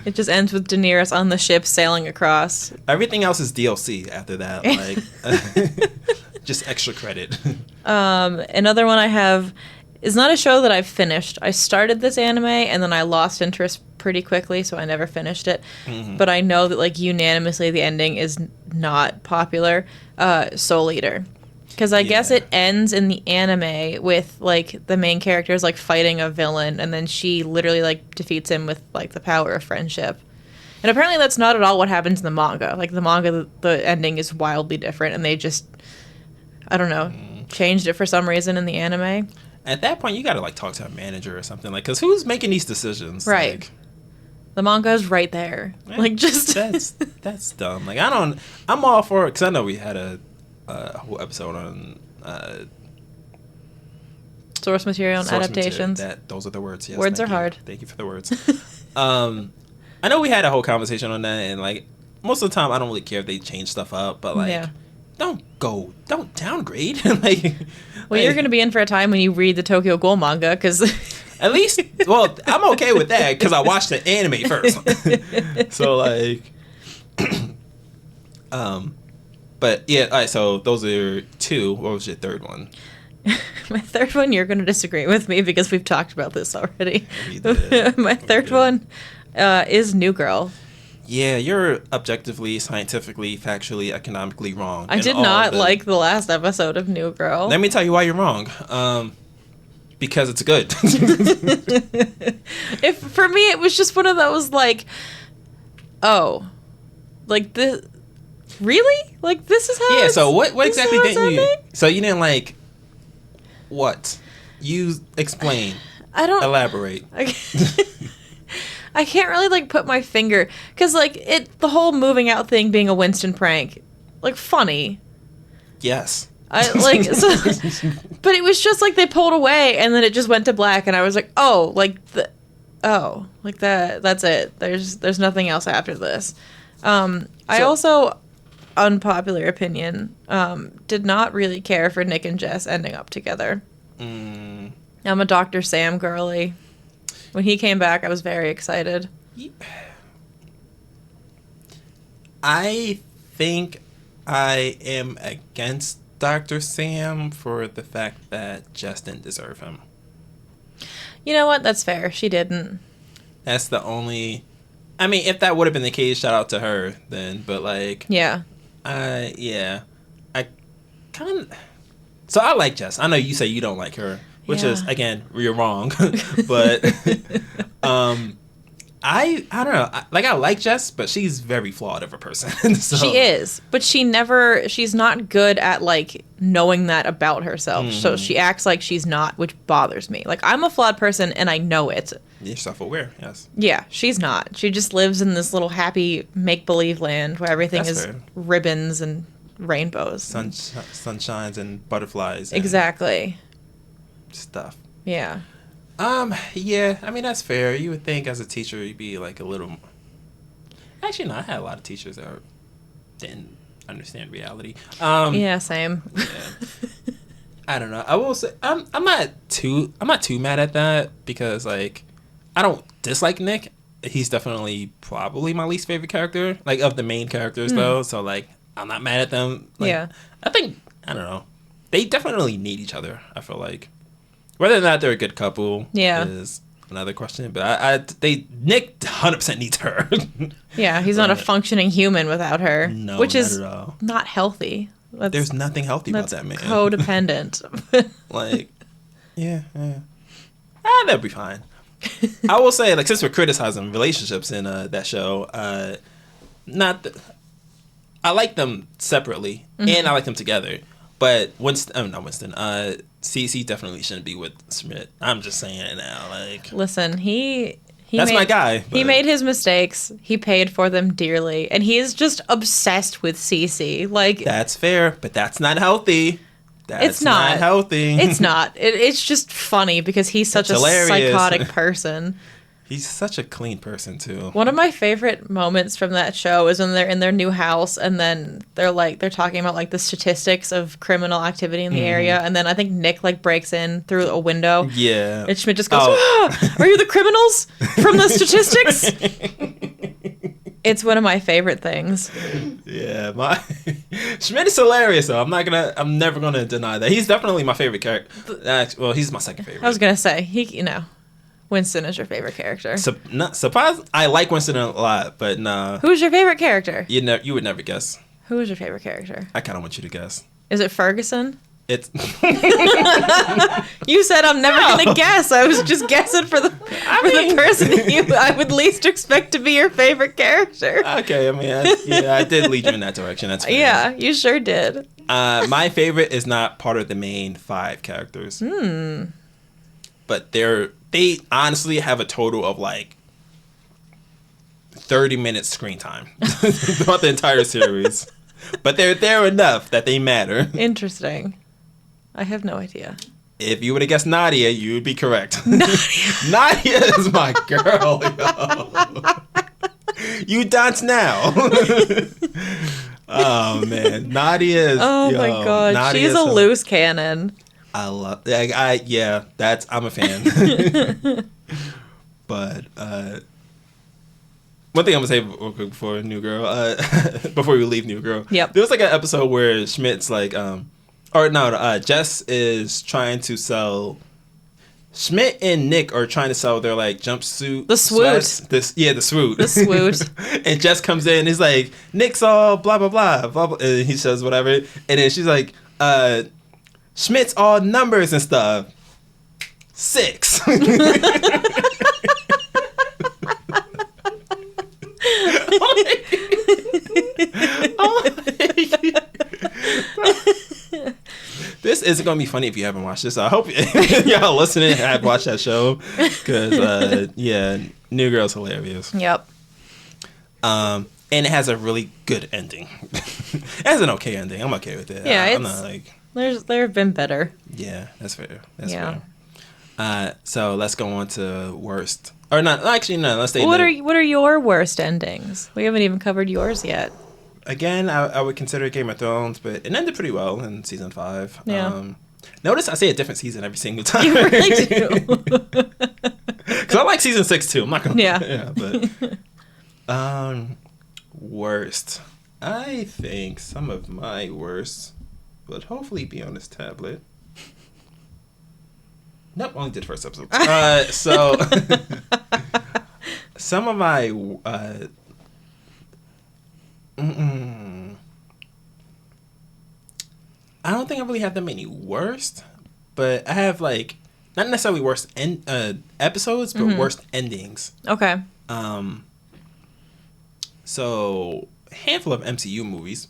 A: It just ends with Daenerys on the ship sailing across.
B: Everything else is DLC after that. Like just extra credit.
A: Another one I have is not a show that I've finished. I started this anime and then I lost interest pretty quickly, so I never finished it. Mm-hmm. But I know that like unanimously the ending is not popular. Soul Eater. Because I guess it ends in the anime with like the main characters like fighting a villain and then she literally like defeats him with like the power of friendship. And apparently that's not at all what happens in the manga. Like the manga, the ending is wildly different and they just, I don't know, changed it for some reason in the anime.
B: At that point, you got to like talk to a manager or something, like, because who's making these decisions?
A: Right.
B: Like,
A: the manga is right there. Like, just
B: that's dumb. Like, I'm all for it because I know we had a whole episode on
A: source material and adaptations.
B: Those are the words. Yes,
A: words are hard.
B: Thank you for the words. I know we had a whole conversation on that, and like most of the time, I don't really care if they change stuff up, but like. Don't downgrade.
A: Well, you're going to be in for a time when you read the Tokyo Ghoul manga, because...
B: At least, well, I'm okay with that, because I watched the anime first. So, like... But, yeah, all right, so those are 2. What was your third one?
A: My third one, you're going to disagree with me, because we've talked about this already.
B: You did.
A: My third one is New Girl.
B: Yeah, you're objectively, scientifically, factually, economically wrong.
A: I did not like the last episode of New Girl.
B: Let me tell you why you're wrong. Because it's good.
A: For me, it was just one of those, like, oh, like, this, really? Like, this is how
B: so what exactly didn't you... So you didn't, like, what? You explain.
A: I don't...
B: Elaborate.
A: I can't really, like, put my finger... Because, like, the whole moving out thing being a Winston prank, like, funny.
B: Yes.
A: But it was just, like, they pulled away, and then it just went to black, and I was like, oh, like, that's it. There's nothing else after this. I also, unpopular opinion, did not really care for Nick and Jess ending up together. I'm a Dr. Sam girly. When he came back, I was very excited.
B: I think I am against Dr. Sam for the fact that Jess didn't deserve him.
A: You know what? That's fair. She didn't.
B: That's the only... I mean, if that would have been the case, shout out to her then. But, like...
A: Yeah.
B: I kind of... So I like Jess. I know you say you don't like her. Which is, again, you're wrong. But I don't know. I like Jess, but she's very flawed of a person. So. She
A: is. But she's not good at, like, knowing that about herself. Mm-hmm. So she acts like she's not, which bothers me. Like, I'm a flawed person, and I know it.
B: You're self-aware, yes.
A: Yeah, she's not. She just lives in this little happy make-believe land where everything is fair. Ribbons and rainbows.
B: Sunshines and butterflies. And
A: exactly.
B: Stuff.
A: Yeah.
B: Yeah, I mean, that's fair. You would think as a teacher you'd be like a little... Actually, no, I had a lot of teachers that didn't understand reality.
A: Yeah, same.
B: Yeah. I don't know. I will say I'm not too mad at that because like I don't dislike Nick. He's definitely probably my least favorite character, like of the main characters though. So like I'm not mad at them. Like,
A: Yeah.
B: I think, I don't know. They definitely need each other, I feel like. Whether or not they're a good couple is another question. But Nick 100% needs her.
A: Yeah, he's not a functioning human without her.
B: No,
A: which
B: not
A: is
B: at all.
A: not healthy.
B: There's nothing healthy about that man.
A: Codependent.
B: Like, yeah. That'll be fine. I will say, like, since we're criticizing relationships in that show, I like them separately, and I like them together. But Cece definitely shouldn't be with Schmidt. I'm just saying it now. Like,
A: Listen,
B: that's my guy.
A: He made his mistakes. He paid for them dearly, and he is just obsessed with Cece. Like,
B: that's fair, but that's not healthy. That's not healthy.
A: It's not. It's just funny because he's such a psychotic person.
B: He's such a clean person too.
A: One of my favorite moments from that show is when they're in their new house and then they're talking about like the statistics of criminal activity in the area, and then I think Nick like breaks in through a window.
B: Yeah.
A: And Schmidt just goes, "Are you the criminals from the statistics?" It's one of my favorite things.
B: Yeah, Schmidt is hilarious though. I'm never gonna deny that. He's definitely my favorite character. Well, he's my second favorite.
A: I was gonna say Winston is your favorite character.
B: Not surprised. I like Winston a lot, but nah.
A: Who's your favorite character?
B: You would never guess.
A: Who is your favorite character?
B: I kind of want you to guess.
A: Is it Ferguson?
B: It's.
A: You said I'm never gonna guess. I was just guessing for the person I would least expect to be your favorite character.
B: Okay, I mean, I did lead you in that direction. That's fair.
A: Yeah, you sure did.
B: My favorite is not part of the main 5 characters. But they honestly have a total of like 30 minutes screen time throughout the entire series. But they're there enough that they matter. Interesting.
A: I have no idea.
B: If you would have guessed Nadia, you would be correct. Nadia is my girl, yo. You dance now. Oh, man. Nadia is...
A: Oh, my God.
B: Nadia
A: She's a loose cannon.
B: I love... I'm a fan. But... one thing I'm gonna say real quick before New Girl, before we leave New Girl.
A: Yep.
B: There was like an episode where Schmidt's like, Jess is trying to sell. Schmidt and Nick are trying to sell their like jumpsuit.
A: The swoot.
B: The swoot.
A: The swoot.
B: And Jess comes in and he's like, Nick's all blah blah blah blah blah, and he says whatever, and then she's like, Schmidt's all numbers and stuff. 6. This isn't gonna be funny if you haven't watched this. I hope y'all listening have watched that show because New Girl's hilarious.
A: Yep.
B: And it has a really good ending. It has an okay ending. I'm okay with it.
A: Yeah,
B: I'm not like
A: there have been better.
B: Yeah, that's fair. That's fair. So let's go on to worst. Or not? Actually, no. Let's stay.
A: What are your worst endings? We haven't even covered yours yet.
B: Again, I would consider Game of Thrones, but it ended pretty well in season 5.
A: Yeah.
B: Notice I say a different season every single time.
A: You really do.
B: Because I like season 6 too. I'm not gonna.
A: Yeah.
B: But worst. I think some of my worst would hopefully be on this tablet. Nope, only did first episode. So some of my I don't think I really have that many worst, but I have like not necessarily worst episodes, but worst endings.
A: Okay.
B: So a handful of MCU movies.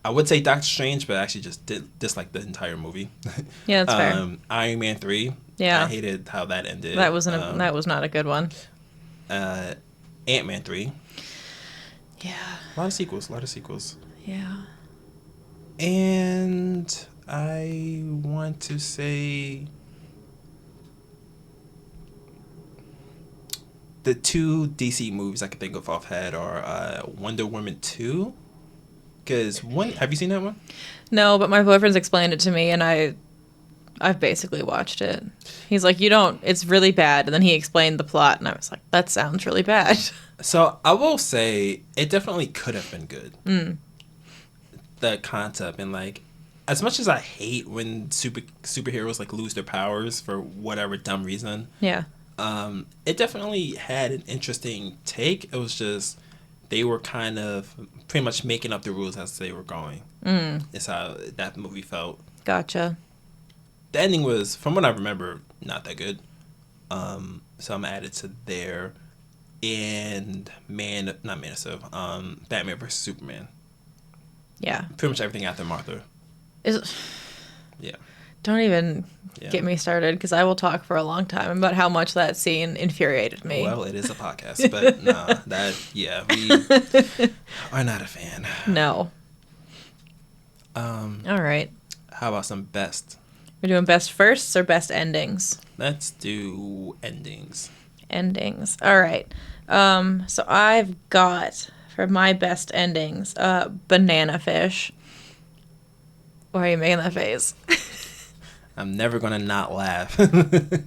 B: I would say Doctor Strange, but I actually just dislike the entire movie.
A: Yeah, that's fair.
B: Iron Man 3.
A: Yeah.
B: I hated how that ended.
A: That was not a good one.
B: Ant-Man 3.
A: Yeah.
B: A lot of sequels.
A: Yeah.
B: And I want to say the 2 DC movies I can think of offhand are Wonder Woman 2. Because have you seen that one?
A: No, but my boyfriend's explained it to me, and I've basically watched it. He's like, it's really bad. And then he explained the plot, and I was like, that sounds really bad.
B: So I will say it definitely could have been good. The concept and like, as much as I hate when superheroes like lose their powers for whatever dumb reason,
A: Yeah.
B: it definitely had an interesting take. It was just they were kind of pretty much making up the rules as they were going. Is how that movie felt.
A: Gotcha.
B: The ending was, from what I remember, not that good. So I'm added to there. And Batman vs Superman.
A: Yeah.
B: Pretty much everything after Martha. Yeah.
A: Don't even get me started, because I will talk for a long time about how much that scene infuriated me.
B: Well, it is a podcast, but we are not a fan.
A: No. All right.
B: How about some best?
A: We're doing best firsts or best endings?
B: Let's do endings.
A: Endings. All right. So I've got, for my best endings, Banana Fish. Why are you making that face?
B: I'm never going to not laugh.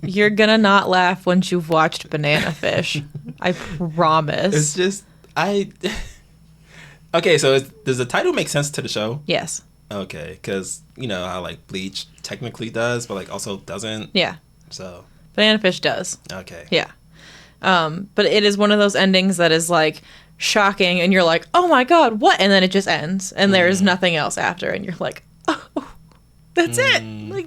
A: You're going to not laugh once you've watched Banana Fish. I promise.
B: It's just, Okay, so does the title make sense to the show?
A: Yes.
B: Okay, because, you know, how, like, Bleach technically does, but, like, also doesn't.
A: Yeah.
B: So.
A: Banana Fish does.
B: Okay.
A: Yeah. But it is one of those endings that is, like, shocking, and you're like, oh my god, what? And then it just ends, and there's nothing else after, and you're like, oh, that's it. Like,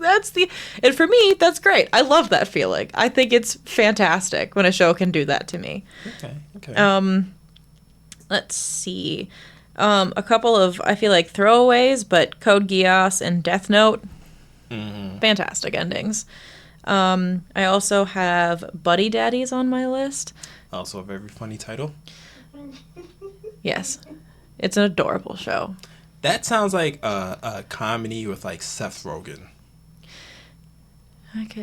A: and for me, that's great. I love that feeling. I think it's fantastic when a show can do that to me.
B: Okay.
A: Let's see. A couple of, I feel like, throwaways, but Code Geass and Death Note, fantastic endings. I also have Buddy Daddies on my list.
B: Also a very funny title.
A: Yes. It's an adorable show.
B: That sounds like a comedy with, like, Seth Rogen.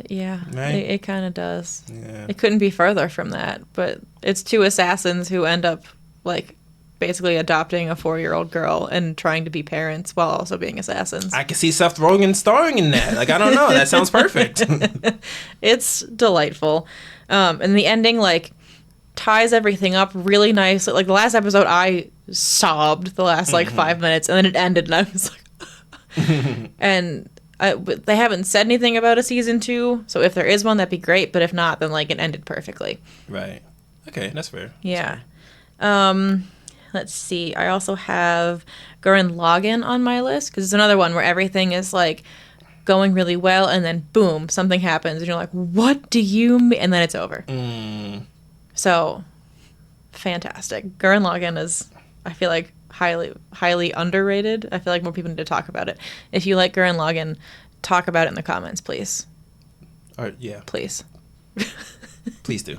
A: Yeah,
B: right?
A: It kind of does.
B: Yeah.
A: It couldn't be further from that, but it's two assassins who end up, like, basically adopting a 4-year-old girl and trying to be parents while also being assassins.
B: I can see Seth Rogen starring in that. Like, I don't know. That sounds perfect.
A: It's delightful. And the ending, like, ties everything up really nice. Like, the last episode, I sobbed the last, like, 5 minutes, and then it ended, and I was like... And but they haven't said anything about a season 2, so if there is one, that'd be great, but if not, then, like, it ended perfectly.
B: Right. Okay, that's fair.
A: Yeah. Let's see. I also have Gurren Lagann on my list, because it's another one where everything is, like, going really well, and then, boom, something happens, and you're like, what do you mean? And then it's over. So, fantastic. Gurren Lagann is, I feel like, highly underrated. I feel like more people need to talk about it. If you like Gurren Lagann, talk about it in the comments, please.
B: All right, yeah.
A: Please.
B: Please do.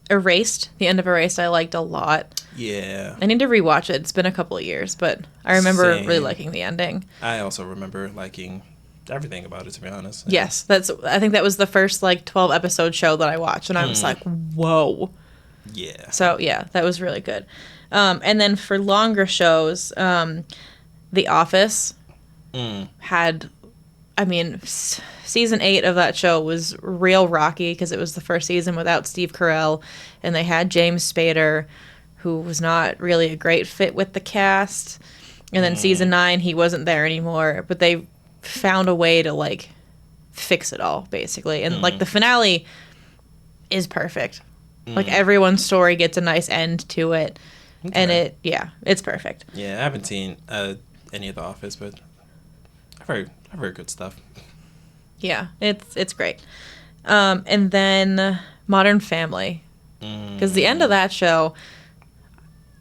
A: Erased. The end of Erased I liked a lot.
B: Yeah.
A: I need to rewatch it. It's been a couple of years, but I remember
B: Same.
A: really liking the ending.
B: I also remember liking everything about it, to be honest.
A: Yes, I think that was the first, like, 12 episode show that I watched, and I was like, whoa.
B: Yeah.
A: So yeah, that was really good. And then for longer shows, The Office had, I mean, season 8 of that show was real rocky because it was the first season without Steve Carell, and they had James Spader, who was not really a great fit with the cast. And then season 9, he wasn't there anymore, but they found a way to, like, fix it all, basically. And like, the finale is perfect. Like, everyone's story gets a nice end to it. Okay. And it's perfect.
B: Yeah, I haven't seen any of The Office, but I've heard good stuff.
A: Yeah, it's great. And then Modern Family. Because the end of that show,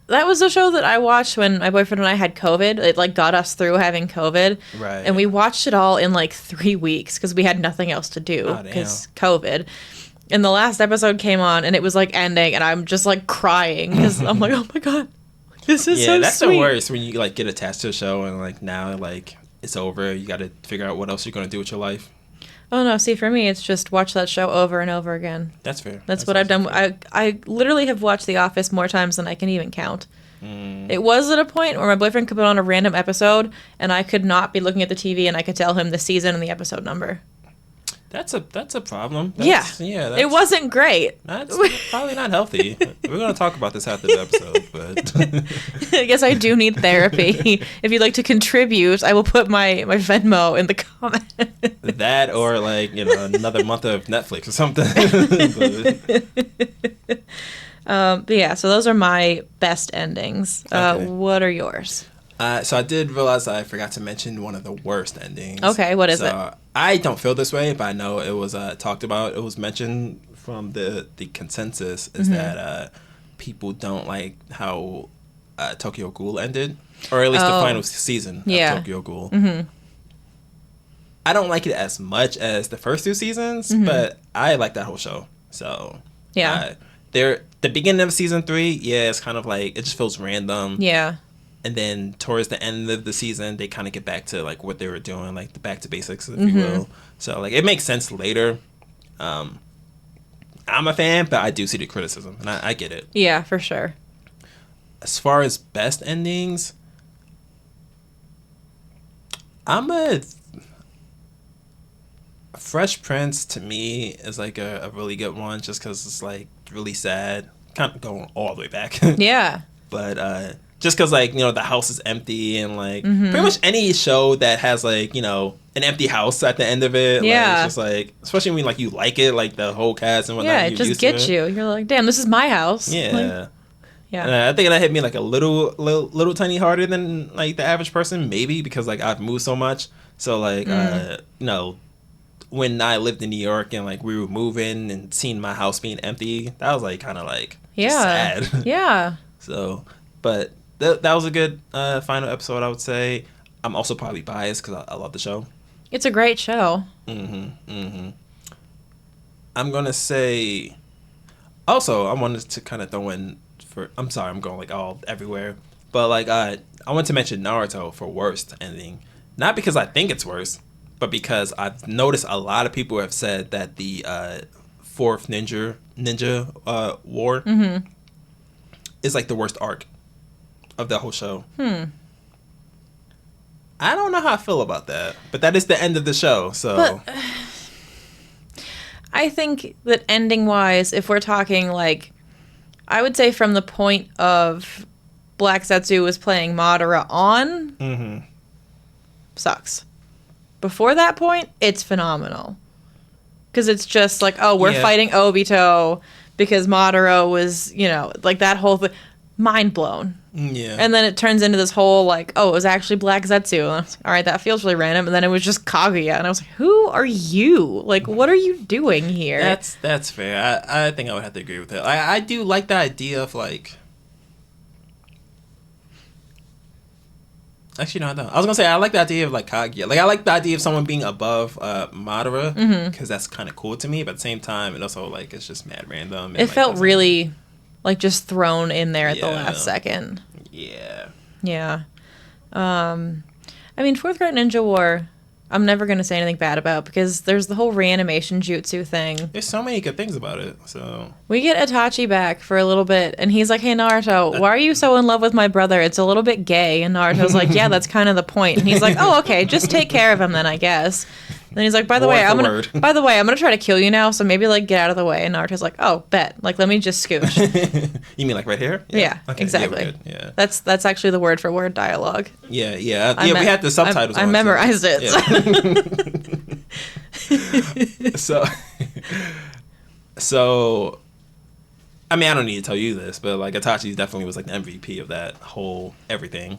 A: that was a show that I watched when my boyfriend and I had COVID. It, like, got us through having COVID.
B: Right.
A: And we watched it all in, like, 3 weeks because we had nothing else to do because COVID. And the last episode came on, and it was, like, ending, and I'm just, like, crying because I'm like, oh my god, this is so sweet.
B: Yeah, that's the worst when you, like, get attached to a show and, like, now, like, it's over. You got to figure out what else you're going to do with your life.
A: Oh no, see, for me, it's just watch that show over and over again.
B: That's fair.
A: That's what I've done. I literally have watched The Office more times than I can even count. It was at a point where my boyfriend could put on a random episode, and I could not be looking at the TV, and I could tell him the season and the episode number.
B: That's a problem.
A: Yeah.
B: That's,
A: It wasn't great.
B: That's probably not healthy. We're gonna talk about this after the episode, but
A: I guess I do need therapy. If you'd like to contribute, I will put my Venmo in the comments.
B: that or like another month of Netflix or something.
A: But yeah, so those are my best endings.
B: Okay.
A: What are yours?
B: So I did realize I forgot to mention one of the worst endings.
A: Okay, what is it?
B: I don't feel this way, but I know it was talked about. It was mentioned from the consensus is that people don't like how Tokyo Ghoul ended, or at least the final season of Tokyo Ghoul. Mm-hmm. I don't like it as much as the first 2 seasons, but I like that whole show. So the beginning of season 3, it's kind of like it just feels random.
A: Yeah.
B: And then towards the end of the season, they kind of get back to like what they were doing, like the back to basics, if you will. So like it makes sense later. I'm a fan, but I do see the criticism, and I get it.
A: Yeah, for sure.
B: As far as best endings, I'm a Fresh Prince to me is like a really good one, just because it's like really sad, kind of going all the way back.
A: Yeah.
B: But just because like the house is empty, and like pretty much any show that has like an empty house at the end of it, like, it's just like, especially when like you like it, like the whole cast and whatnot.
A: Yeah, it just gets you. You're like, damn, this is my house.
B: Yeah.
A: Like, yeah.
B: And I think that hit me like a little tiny harder than like the average person, maybe because like I've moved so much. So like when I lived in New York and like we were moving and seeing my house being empty, that was like kind of like just sad.
A: Yeah.
B: So, but that was a good final episode, I would say. I'm also probably biased because I love the show.
A: It's a great show.
B: I'm gonna say. Also, I wanted to kind of throw in I'm sorry, I'm going like all everywhere, but like I want to mention Naruto for worst ending, not because I think it's worse, but because I've noticed a lot of people have said that the fourth ninja war is like the worst arc of the whole show. I don't know how I feel about that, but that is the end of the show, so.
A: But, I think that ending-wise, if we're talking, like, I would say from the point of Black Zetsu was playing Madara on, sucks. Before that point, it's phenomenal. Because it's just like, oh, we're fighting Obito because Madara was, like that whole thing. Mind blown.
B: Yeah.
A: And then it turns into this whole, like, oh, it was actually Black Zetsu. And I was like, all right, that feels really random. And then it was just Kaguya. And I was like, who are you? Like, what are you doing here?
B: That's fair. I think I would have to agree with that. I do like the idea of, like... Actually, no, I don't. I was going to say, I like the idea of, like, Kaguya. Like, I like the idea of someone being above Madara. Because that's kind of cool to me. But at the same time, it also, like, it's just mad random. And,
A: it felt really... like, just thrown in there at the last second.
B: Yeah.
A: Yeah. I mean, Fourth Great Ninja War, I'm never going to say anything bad about because there's the whole reanimation jutsu thing.
B: There's so many good things about it, so...
A: We get Itachi back for a little bit, and he's like, hey, Naruto, why are you so in love with my brother? It's a little bit gay. And Naruto's like, yeah, that's kind of the point. And he's like, oh, okay, just take care of him then, I guess. Then he's like, by the way, I'm gonna try to kill you now, so maybe like get out of the way. And Naruto's like, oh, bet. Like, let me just scooch.
B: You mean like right here?
A: Yeah,
B: okay,
A: exactly.
B: Yeah.
A: That's actually the word for word dialogue.
B: Yeah. We had the subtitles.
A: I memorized it.
B: Yeah. So, I mean, I don't need to tell you this, but like Itachi definitely was like the MVP of that whole everything.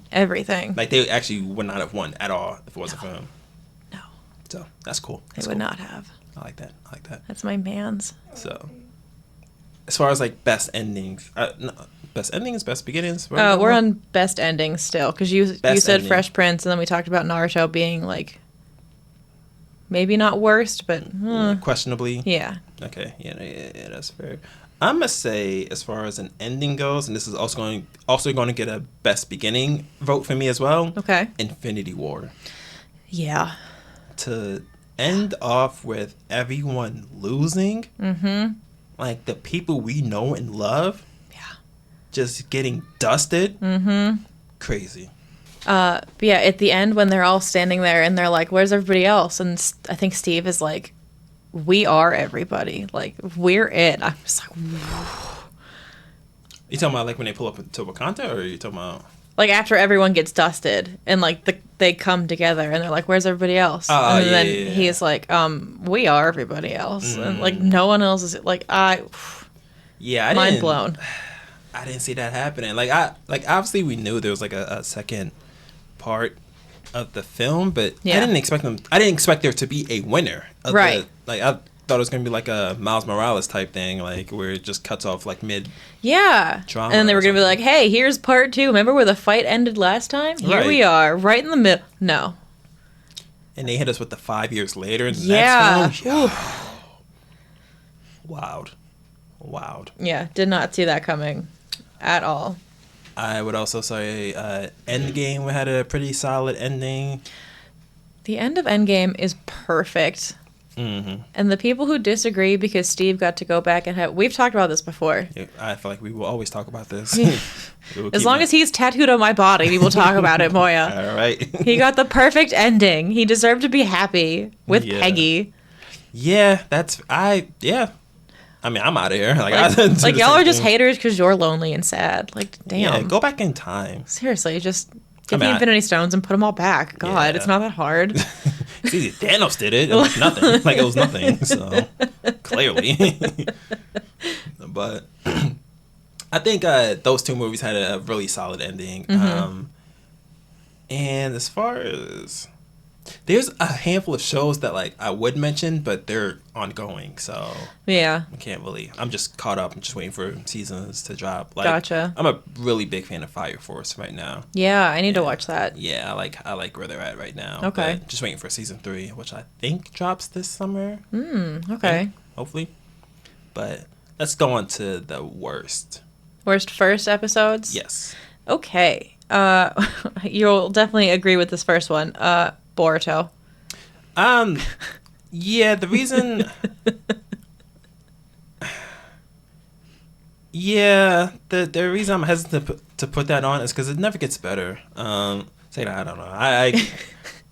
B: Like they actually would not have won at all if it wasn't for him.
A: No.
B: So that's cool.
A: They would not have.
B: I like that.
A: That's my man's.
B: So, as far as like best endings, best beginnings.
A: We're on best endings still because you said ending. Fresh Prince, and then we talked about Naruto being like maybe not worst, but
B: questionably.
A: Yeah.
B: Okay. Yeah, that's fair. I'm gonna say, as far as an ending goes, and this is also going to get a best beginning vote for me as well.
A: Okay.
B: Infinity War.
A: Yeah.
B: To end off with everyone losing, like the people we know and love, just getting dusted, crazy.
A: But yeah, at the end when they're all standing there and they're like, "Where's everybody else?" And I think Steve is like, we are everybody. Like, we're it. I'm just like,
B: You talking about like when they pull up to Wakanda, or are you talking about
A: like after everyone gets dusted and like they come together and they're like, where's everybody else?
B: Oh,
A: And then
B: yeah.
A: he's like, we are everybody else. And like no one else is like,
B: yeah,
A: mind blown.
B: I didn't see that happening. Like obviously we knew there was like a second part of the film, but
A: Yeah.
B: I didn't expect there to be a winner.
A: Right.
B: Like I thought it was gonna be like a Miles Morales type thing, like where it just cuts off like mid.
A: Yeah.
B: Drama
A: And then they were
B: or
A: going to be like,
B: something.
A: hey, here's part 2. Remember where the fight ended last time? Here
B: Right.
A: we are, right in the middle. No.
B: And they hit us with the 5 years later in the
A: Yeah.
B: next film.
A: Oof.
B: Wowed.
A: Yeah, did not see that coming at all.
B: I would also say Endgame had a pretty solid ending.
A: The end of Endgame is perfect.
B: Mm-hmm.
A: And the people who disagree because Steve got to go back and have... We've talked about this before.
B: I feel like we will always talk about this.
A: As long as he's tattooed on my body, we will talk about it, Moya.
B: All right.
A: He got the perfect ending. He deserved to be happy with
B: Yeah.
A: Peggy.
B: Yeah, yeah. I mean, I'm out of here.
A: Like y'all are just haters because you're lonely and sad. Like, damn.
B: Yeah, go back in time.
A: Seriously, just get
B: I mean,
A: the Infinity Stones and put them all back. God,
B: Yeah.
A: it's not that hard.
B: It's easy. Thanos did it. It was nothing. Like, it was nothing. So, clearly. But I think those two movies had a really solid ending.
A: Mm-hmm.
B: And as far as... There's a handful of shows that, like, I would mention, but they're ongoing. So,
A: Yeah.
B: I can't really... I'm just caught up. I'm just waiting for seasons to drop. Like,
A: Gotcha.
B: I'm a really big fan of Fire Force right now.
A: Yeah, I need to watch that.
B: Yeah, I like where they're at right now.
A: Okay.
B: But just waiting for season 3, which I think drops this summer.
A: Okay.
B: Hopefully. But let's go on to the worst.
A: Worst first episodes?
B: Yes.
A: Okay. You'll definitely agree with this first one. Boruto.
B: Yeah, the reason... Yeah, the reason I'm hesitant to put that on is because it never gets better. Say that, I don't know.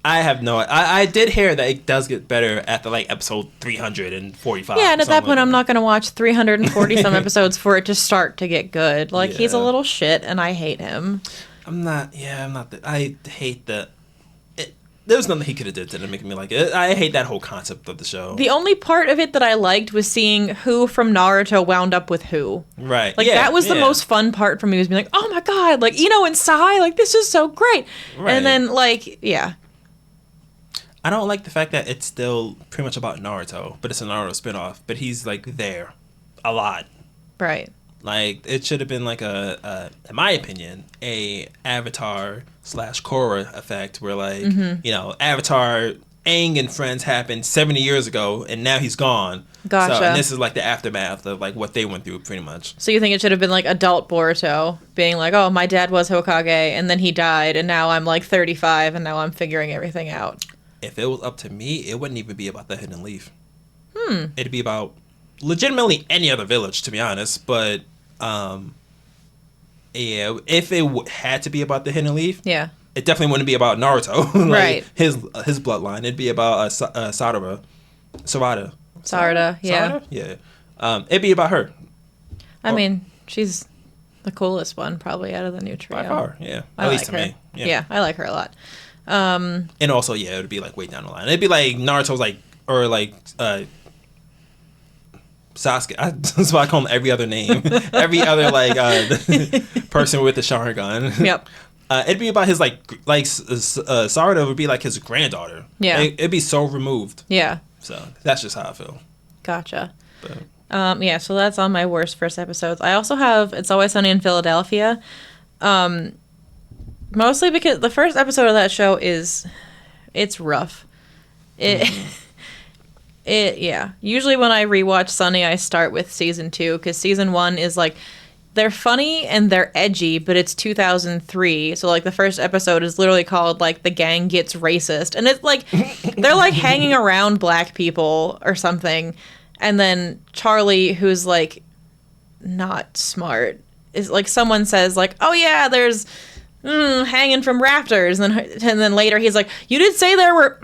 B: I have no... I did hear that it does get better after, like, episode 345.
A: Yeah, and at that point,
B: like
A: I'm not going to watch 340 some episodes for it to start to get good. Like, he's a
B: Yeah.
A: little shit, and I hate him.
B: I hate that. There was nothing he could have did to make me like it. I hate that whole concept of the show.
A: The only part of it that I liked was seeing who from Naruto wound up with who.
B: Right.
A: Like, that was the most fun part for me, was being like, oh my god, like, Ino and Sai, like, this is so great.
B: Right.
A: And then, like, yeah.
B: I don't like the fact that it's still pretty much about Naruto, but it's a Naruto spinoff. But he's like there a lot.
A: Right.
B: Like, it should have been like in my opinion, a Avatar/Korra effect where, like, you know, Avatar, Aang and friends happened 70 years ago, and now he's gone.
A: Gotcha.
B: So, and this is like the aftermath of like what they went through, pretty much.
A: So you think it should have been like adult Boruto being like, oh, my dad was Hokage and then he died and now I'm like 35 and now I'm figuring everything out.
B: If it was up to me, it wouldn't even be about the Hidden Leaf. It'd be about legitimately any other village, to be honest. But yeah, if it had to be about the Hidden Leaf,
A: Yeah.
B: it definitely wouldn't be about Naruto. Like,
A: Right.
B: His bloodline. It'd be about Sarada.
A: Sarada, yeah.
B: Sarada? Yeah. It'd be about her.
A: I mean, she's the coolest one probably out of the new trio.
B: By far, yeah.
A: I
B: At
A: like
B: least to
A: her.
B: me.
A: Yeah, I like her a lot.
B: And also, yeah, it would be like way down the line. It'd be like Naruto's like, or like Sasuke. That's why I call him every other name. Every other like person with the Sharingan.
A: Yep.
B: It'd be about his Sarada would be like his granddaughter.
A: Yeah.
B: It'd be so removed.
A: Yeah.
B: So that's just how I feel.
A: Gotcha.
B: But
A: Yeah, so that's on my worst first episodes. I also have It's Always Sunny in Philadelphia. Mostly because the first episode of that show it's rough. Yeah. Usually when I rewatch Sunny, I start with season 2 because season 1 is like, they're funny and they're edgy, but it's 2003. So like the first episode is literally called like The Gang Gets Racist. And it's like, they're like hanging around black people or something. And then Charlie, who's like not smart, is like, someone says like, oh yeah, there's hanging from rafters. And then later he's like, you did say there were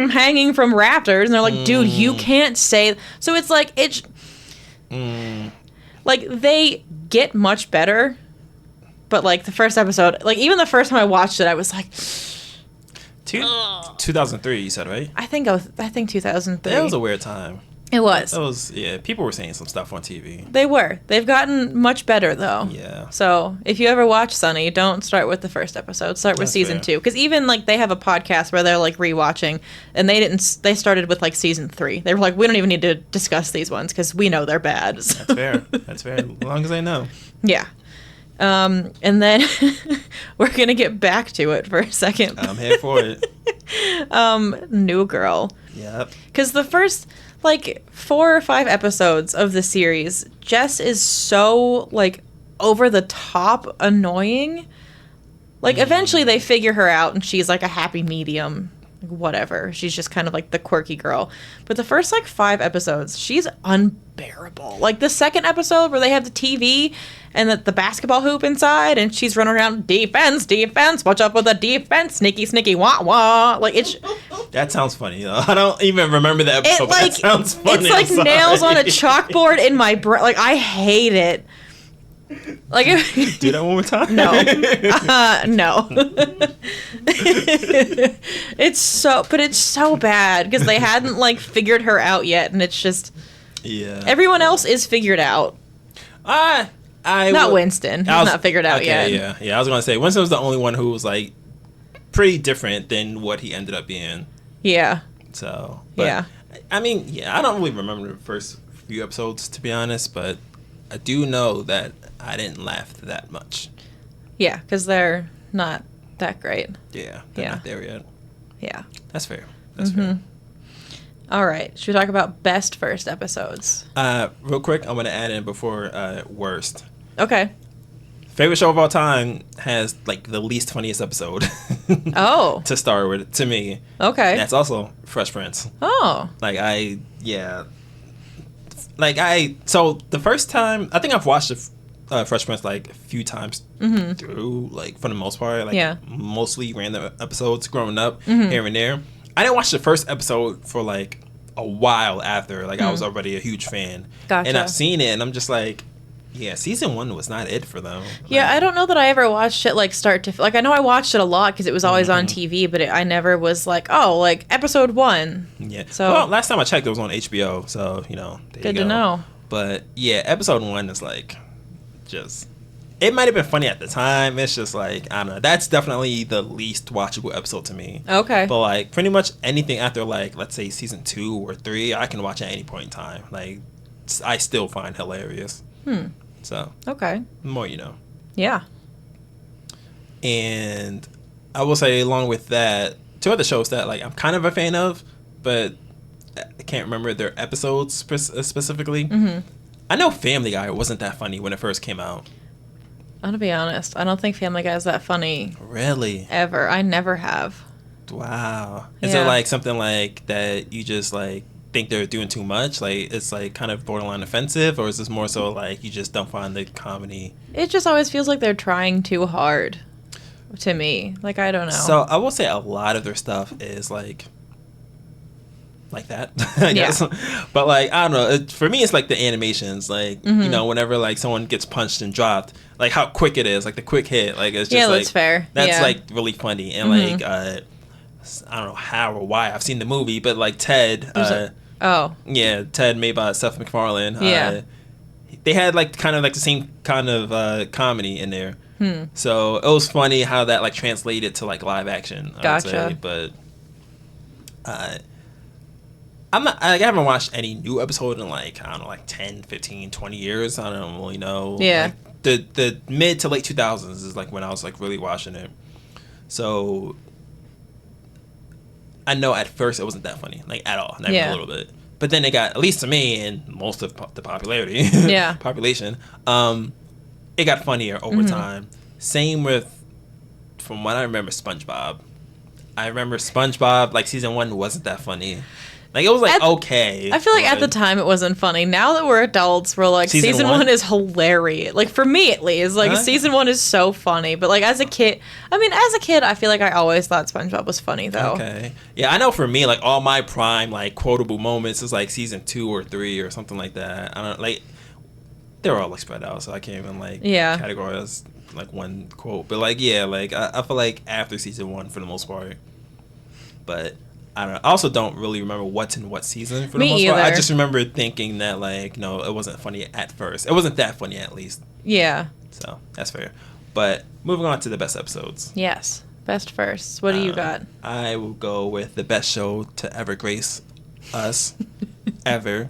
A: hanging from rafters. And they're like, dude, you can't say. So it's like, like they get much better. But like the first episode, like even the first time I watched it, I was like,
B: 2003, you said, right?
A: I think 2003.
B: That was a weird time.
A: It was.
B: That was, yeah, people were saying some stuff on TV.
A: They were. They've gotten much better, though.
B: Yeah.
A: So, if you ever watch Sunny, don't start with the first episode. Start with season 2. Because even, like, they have a podcast where they're, like, rewatching. And they started with, like, season 3. They were like, we don't even need to discuss these ones because we know they're bad. So.
B: That's fair. That's fair. As long as I know.
A: Yeah. And then we're going to get back to it for a second.
B: I'm here for it.
A: New Girl.
B: Yep.
A: Because the first... like 4 or 5 episodes of the series, Jess is so like over the top annoying. Like eventually they figure her out and she's like a happy medium, whatever. She's just kind of like the quirky girl. But the first like 5 episodes, she's unbearable. Like the second episode where they have the TV and the basketball hoop inside and she's running around, defense, watch out for the defense, sneaky, wah wah. Like it's...
B: That sounds funny, though. I don't even remember the episode, but that sounds funny.
A: It's like nails on a chalkboard in my brain. Like, I hate it. Like,
B: do that one more time?
A: No. No. It's so bad because they hadn't, like, figured her out yet, and it's just...
B: Yeah.
A: Everyone else is figured out. Not Winston. He's not figured out yet.
B: Yeah. I was going to say, Winston was the only one who was, like, pretty different than what he ended up being.
A: Yeah.
B: So, but,
A: yeah.
B: I mean, yeah, I don't really remember the first few episodes, to be honest, but I do know that I didn't laugh that much.
A: Yeah, because they're not that great.
B: Yeah, they're not there yet.
A: Yeah.
B: That's fair. That's fair.
A: All right. Should we talk about best first episodes?
B: Real quick, I'm going to add in before worst.
A: Okay.
B: Favorite show of all time has like the least funniest episode.
A: Oh.
B: To start with, to me.
A: Okay.
B: That's also Fresh Prince.
A: Oh.
B: So the first time, I think I've watched Fresh Prince like a few times through, like for the most part, like mostly random episodes growing up here and there. I didn't watch the first episode for like a while after, like I was already a huge fan.
A: Gotcha.
B: And I've seen it and I'm just like, yeah, season 1 was not it for them.
A: Yeah, I don't know that I ever watched it like start to... Like, I know I watched it a lot because it was always on TV, but I never was like, oh, like episode 1.
B: Yeah.
A: So,
B: well, last time I checked, it was on HBO, so, you know, there
A: good
B: you go.
A: to know.
B: But, yeah, episode 1 is like, just... It might have been funny at the time. It's just like, I don't know. That's definitely the least watchable episode to me.
A: Okay.
B: But, like, pretty much anything after, like, let's say season 2 or 3, I can watch at any point in time. Like, I still find hilarious. So,
A: okay.
B: the more you know.
A: Yeah.
B: And I will say, along with that, 2 other shows that like I'm kind of a fan of, but I can't remember their episodes specifically. I know Family Guy wasn't that funny when it first came out.
A: I'm gonna be honest. I don't think Family Guy is that funny.
B: Really?
A: Ever. I never have.
B: Wow. Is it like something like that you just like think they're doing too much? Like it's like kind of borderline offensive, or is this more so like you just don't find the comedy?
A: It just always feels like they're trying too hard to me. Like, I don't know.
B: So I will say a lot of their stuff is like that, I guess. But like, I don't know. For me, it's like the animations. Like, you know, whenever like someone gets punched and dropped, like how quick it is, like the quick hit. Like it's just
A: that's fair.
B: That's like really funny. And like, I don't know how or why I've seen the movie, but like Ted. Ted made by Seth MacFarlane. They had like kind of like the same kind of comedy in there. So it was funny how that like translated to like live action. I would say. But I haven't watched any new episode in like, I don't know, like 10, 15, 20 years. I don't really know.
A: Yeah.
B: Like, the mid to late 2000s is like when I was like really watching it. So I know at first it wasn't that funny, like at all, not even a little bit. But then it got, at least to me and most of the popularity, population, it got funnier over time. Same with, from what I remember, SpongeBob. I remember SpongeBob, like season 1 wasn't that funny. Like, it was like okay.
A: I feel like at the time it wasn't funny. Now that we're adults, we're like, season one is hilarious. Like, for me at least, like season one is so funny. But like as a kid, I feel like I always thought SpongeBob was funny though.
B: Okay. Yeah, I know for me, like all my prime like quotable moments is like season 2 or 3 or something like that. I don't like. They're all like spread out, so I can't even like categorize like one quote. But like like I feel like after season 1 for the most part. But I don't know. I also don't really remember what's in what season for the most part. I just remember thinking that like no, it wasn't funny at first. It wasn't that funny at least.
A: Yeah.
B: So that's fair. But moving on to the best episodes.
A: Yes. Best first. What do you got?
B: I will go with the best show to ever grace us ever.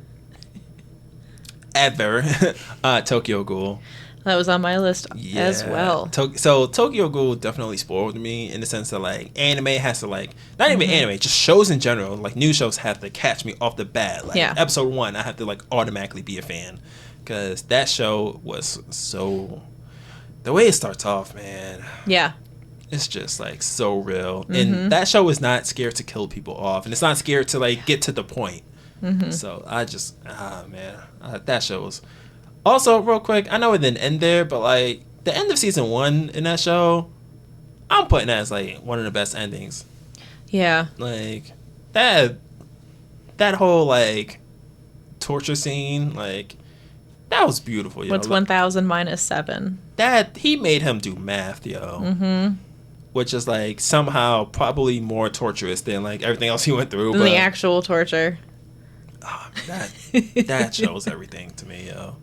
B: Tokyo Ghoul.
A: That was on my list as well.
B: So Tokyo Ghoul definitely spoiled me in the sense that like anime has to like not even anime, just shows in general. Like new shows have to catch me off the bat. Like episode 1, I have to like automatically be a fan because that show was so. The way it starts off, man. Yeah. It's just like so real, and that show is not scared to kill people off, and it's not scared to like get to the point. So I just that show was. Also, real quick, I know it didn't end there, but like the end of season 1 in that show, I'm putting that as like one of the best endings. Yeah. Like that whole like torture scene, like that was beautiful.
A: What's 1,000 minus 7?
B: That he made him do math, yo. Which is like somehow probably more torturous than like everything else he went through.
A: Than the actual torture.
B: Oh, that shows everything to me, yo.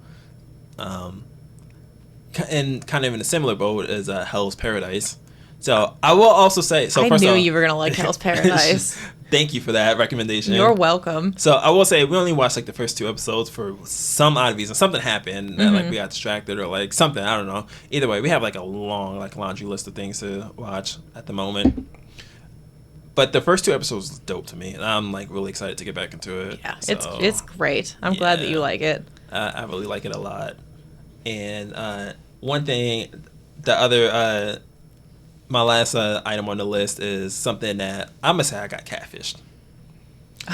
B: And kind of in a similar boat as Hell's Paradise. So I will also say. So
A: I knew you were gonna like Hell's Paradise.
B: Thank you for that recommendation.
A: You're welcome.
B: So I will say we only watched like the first 2 episodes for some odd reason. Something happened that like we got distracted or like something. I don't know. Either way, we have like a long like laundry list of things to watch at the moment. But the first 2 episodes was dope to me, and I'm like really excited to get back into it.
A: Yeah, so, it's great. I'm glad that you like it.
B: I really like it a lot. And one thing, the other, my last item on the list is something that I'm gonna say I got catfished.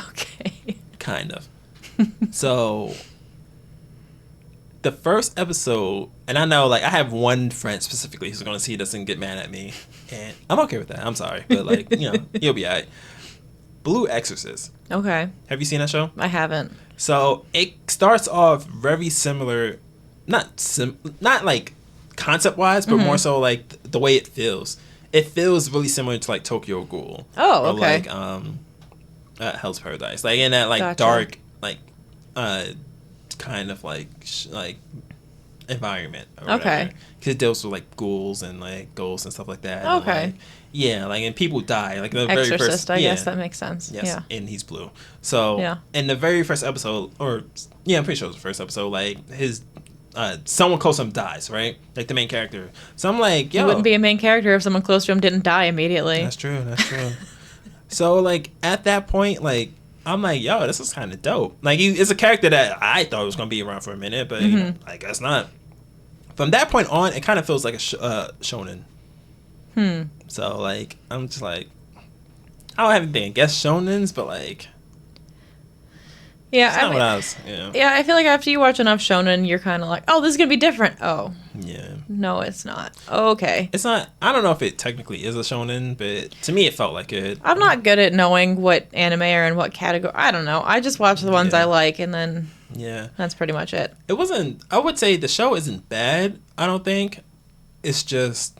B: Okay. Kind of. So, the first episode, and I know like I have one friend specifically who's gonna see this and get mad at me, and I'm okay with that. I'm sorry, but like you'll be alright. Blue Exorcist. Okay. Have you seen that show?
A: I haven't.
B: So it starts off very similar, not like concept wise, but more so like the way it feels. It feels really similar to like Tokyo Ghoul. Oh, okay. Or like Hell's Paradise, like in that like dark like kind of like environment. Okay. Because it deals with like ghouls and like ghosts and stuff like that. Okay. And, like, yeah, like and people die. Like the
A: Exorcist,
B: very first.
A: I guess that makes sense.
B: Yes,
A: yeah.
B: And he's blue. So in the very first episode, or I'm pretty sure it was the first episode. Like his someone close to him dies, right? Like the main character. So I'm like, yo,
A: he wouldn't be a main character if someone close to him didn't die immediately.
B: That's true. That's true. So like at that point, like I'm like, yo, this is kind of dope. Like it's a character that I thought was gonna be around for a minute, but I guess not. From that point on, it kind of feels like a shonen. So like I'm just like, I don't have anything against shonens, but like,
A: yeah, yeah. I feel like after you watch enough shonen, you're kind of like, oh, this is gonna be different. Oh, yeah. No, it's not. Okay.
B: It's not. I don't know if it technically is a shonen, but to me, it felt like it.
A: I'm not good at knowing what anime are in what category. I don't know. I just watch the ones I like, and then that's pretty much it.
B: It wasn't. I would say the show isn't bad. I don't think. It's just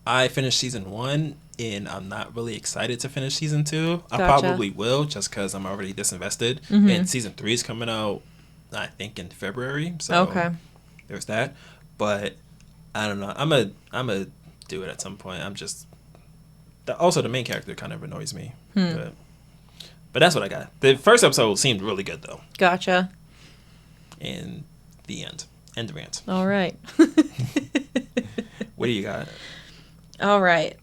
B: I finished season 1. And I'm not really excited to finish season 2. Gotcha. I probably will just because I'm already disinvested. And season 3 is coming out, I think, in February. So there's that. But I don't know. I'm a do it at some point. I'm just also the main character kind of annoys me. But that's what I got. The first episode seemed really good though.
A: Gotcha.
B: And the end. End rant.
A: All right.
B: What do you got?
A: All right.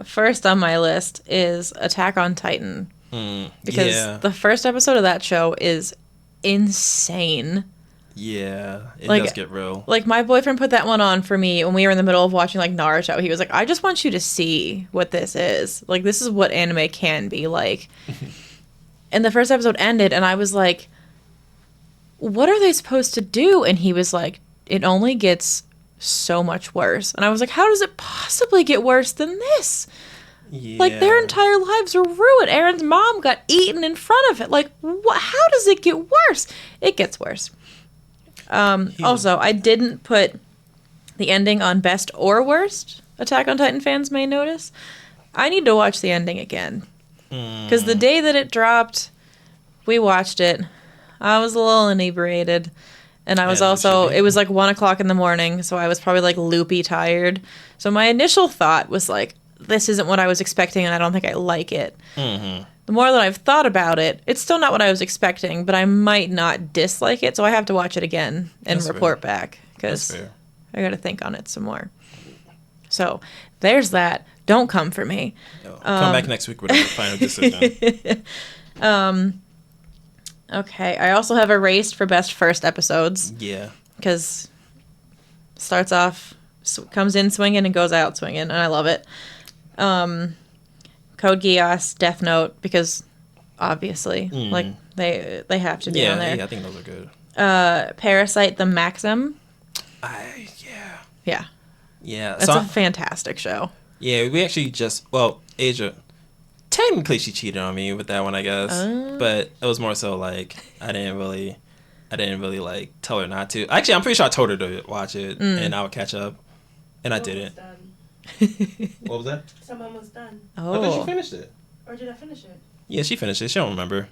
A: First on my list is Attack on Titan. Because the first episode of that show is insane.
B: Yeah, it does get real.
A: Like, my boyfriend put that one on for me when we were in the middle of watching, like, Naruto. He was like, I just want you to see what this is. Like, this is what anime can be like. And the first episode ended, and I was like, what are they supposed to do? And he was like, it only gets so much worse. And I was like, how does it possibly get worse than this?
B: Yeah.
A: Like, their entire lives were ruined. Aaron's mom got eaten in front of it. Like, how does it get worse? It gets worse. Also, I didn't put the ending on best or worst. Attack on Titan fans may notice. I need to watch the ending again. Because the day that it dropped, we watched it. I was a little inebriated. And I was it was like 1 o'clock in the morning, so I was probably like loopy tired. So my initial thought was like, this isn't what I was expecting, and I don't think I like it. Mm-hmm. The more that I've thought about it, it's still not what I was expecting, but I might not dislike it, so I have to watch it again and report back, because I got to think on it some more. So there's that. Don't come for me.
B: No, come back next week with a final decision.
A: Okay, I also have erased for best first episodes.
B: Yeah.
A: Because starts off, comes in swinging and goes out swinging, and I love it. Code Geass, Death Note, because obviously, like, they have to be on there.
B: Yeah, I think those are good.
A: Parasite, The Maxim.
B: Yeah.
A: That's a fantastic show.
B: Yeah, we actually Asia, technically she cheated on me with that one, I guess. But it was more so like I didn't really like tell her not to. Actually, I'm pretty sure I told her to watch it and I would catch up, and I didn't. What was that?
D: Someone was done.
A: Oh.
B: I thought she finished it.
D: Or did I finish it?
B: Yeah, she finished it. She don't remember.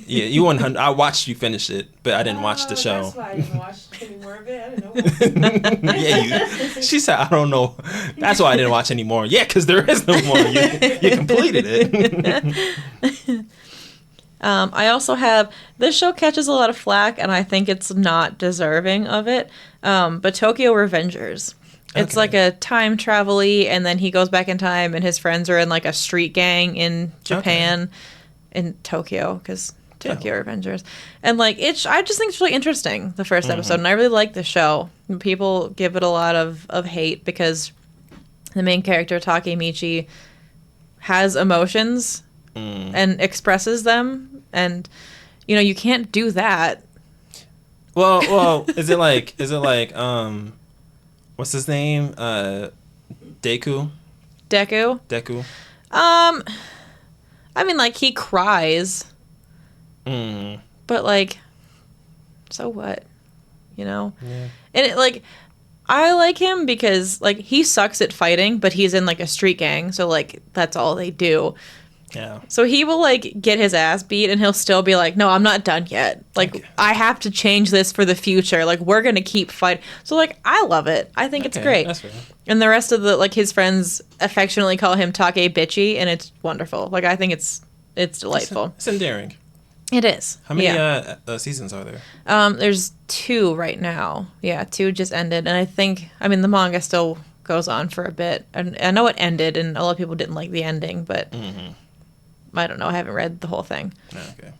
B: Yeah, you 100. I watched you finish it, but I didn't watch the show.
D: That's why I didn't watch any more of it. I didn't know.
B: Yeah, she said, I don't know. That's why I didn't watch anymore. Yeah, because there is no more. You completed it.
A: I also have, this show catches a lot of flack, and I think it's not deserving of it, but Tokyo Revengers. It's like a time travel-y, and then he goes back in time, and his friends are in like a street gang in Japan, in Tokyo, because Tokyo Revengers. And like, I just think it's really interesting, the first episode, and I really like the show. People give it a lot of hate because the main character, Takemichi, has emotions and expresses them, and, you know, you can't do that.
B: Well, is it like, what's his name? Deku? Deku.
A: I mean, like, he cries. But, like, so what? You know? Yeah. And, it, like, I like him because, like, he sucks at fighting, but he's in, like, a street gang, so, like, that's all they do.
B: Yeah.
A: So he will, like, get his ass beat, and he'll still be like, no, I'm not done yet. Like, I have to change this for the future. Like, we're going to keep fighting. So, like, I love it. I think it's great.
B: That's fair.
A: And the rest of his friends affectionately call him Take Bitchy, and it's wonderful. Like, I think it's delightful.
B: It's endearing.
A: It is.
B: How many seasons are there?
A: There's 2 right now. Yeah, 2 just ended. And the manga still goes on for a bit. And I know it ended, and a lot of people didn't like the ending, but... I don't know. I haven't read the whole thing.
B: Okay.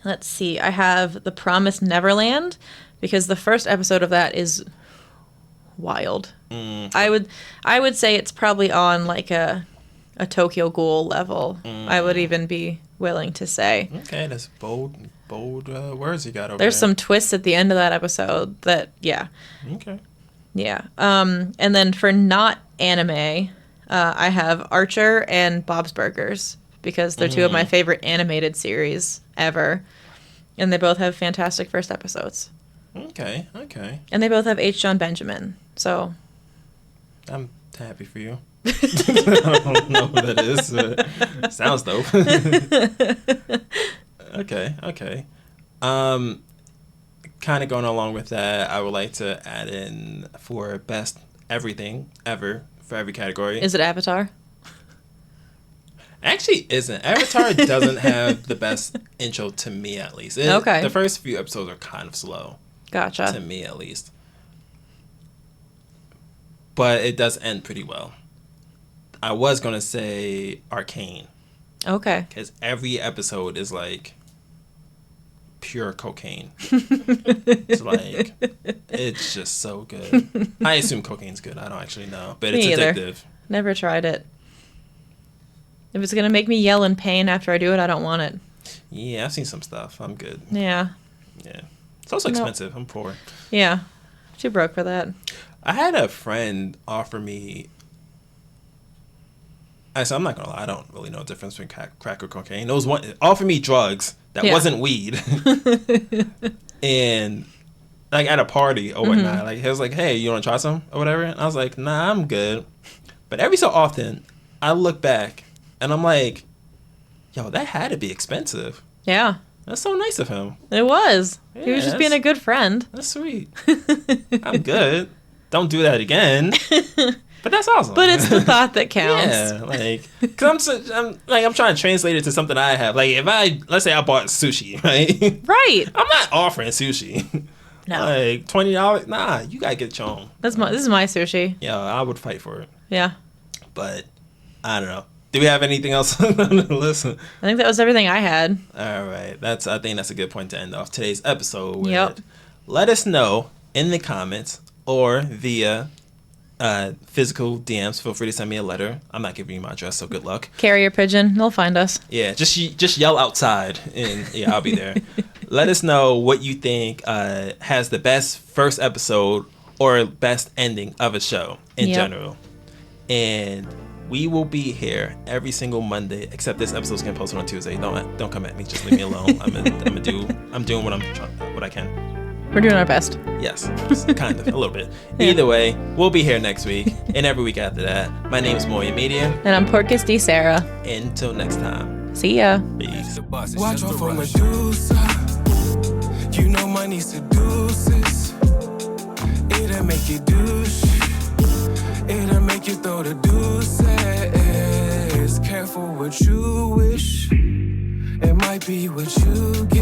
A: Let's see. I have The Promised Neverland because the first episode of that is wild. I would say it's probably on like a Tokyo Ghoul level. I would even be willing to say.
B: Okay, that's bold words you got over there.
A: There's some twists at the end of that episode that, yeah.
B: Okay.
A: Yeah. And then for not anime... I have Archer and Bob's Burgers because they're 2 of my favorite animated series ever. And they both have fantastic first episodes. Okay. And they both have H. John Benjamin. So.
B: I'm happy for you. I don't know who that is, but sounds dope. Okay. Kind of going along with that, I would like to add in for best everything ever. For every category.
A: Is it Avatar?
B: Actually isn't. Avatar doesn't have the best intro to me, at least.
A: Okay.
B: The first few episodes are kind of slow.
A: Gotcha.
B: To me, at least. But it does end pretty well. I was going to say Arcane.
A: Okay.
B: Because every episode is like pure cocaine. It's like, it's just so good. I assume cocaine's good. I don't actually know, but it's addictive.
A: Never tried it. If it's gonna make me yell in pain after I do it, I don't want it.
B: Yeah, I've seen some stuff. I'm good.
A: Yeah.
B: Yeah. It's also expensive. I'm poor.
A: Yeah. Too broke for that.
B: I had a friend offer me. I'm not gonna lie. I don't really know the difference between crack or cocaine. There was one offered me drugs that wasn't weed, and like at a party or whatnot. Like he was like, "Hey, you want to try some or whatever?" And I was like, "Nah, I'm good." But every so often, I look back and I'm like, "Yo, that had to be expensive."
A: Yeah.
B: That's so nice of him.
A: It was. He was just being a good friend.
B: That's sweet. I'm good. Don't do that again. But that's awesome.
A: But it's the thought that counts.
B: Yeah, like, cause I'm trying to translate it to something I have. Like, let's say I bought sushi, right?
A: Right.
B: I'm not offering sushi.
A: No.
B: Like $20. Nah, you gotta get your own.
A: This is my sushi.
B: Yeah, I would fight for it.
A: Yeah.
B: But I don't know. Do we have anything else on the list?
A: I think that was everything I had.
B: All right, I think that's a good point to end off today's episode with.
A: Yep.
B: Let us know in the comments or via physical DMs. Feel free to send me a letter. I'm not giving you my address, so good luck.
A: Carrier pigeon. They'll find us.
B: Yeah, just yell outside, and yeah, I'll be there. Let us know what you think has the best first episode or best ending of a show in general, and we will be here every single Monday, except this episode's gonna post on Tuesday. Don't come at me. Just leave me alone. I'm doing what I can.
A: We're doing our best.
B: Yes, kind of, a little bit. Either way, we'll be here next week and every week after that. My name is Moya Media.
A: And I'm Porcus D. Sarah.
B: Until next time.
A: See ya.
B: Peace.
E: Watch out for Medusa. You know money seduces. It'll make you douche. It'll make you throw the deuces. Careful what you wish. It might be what you get.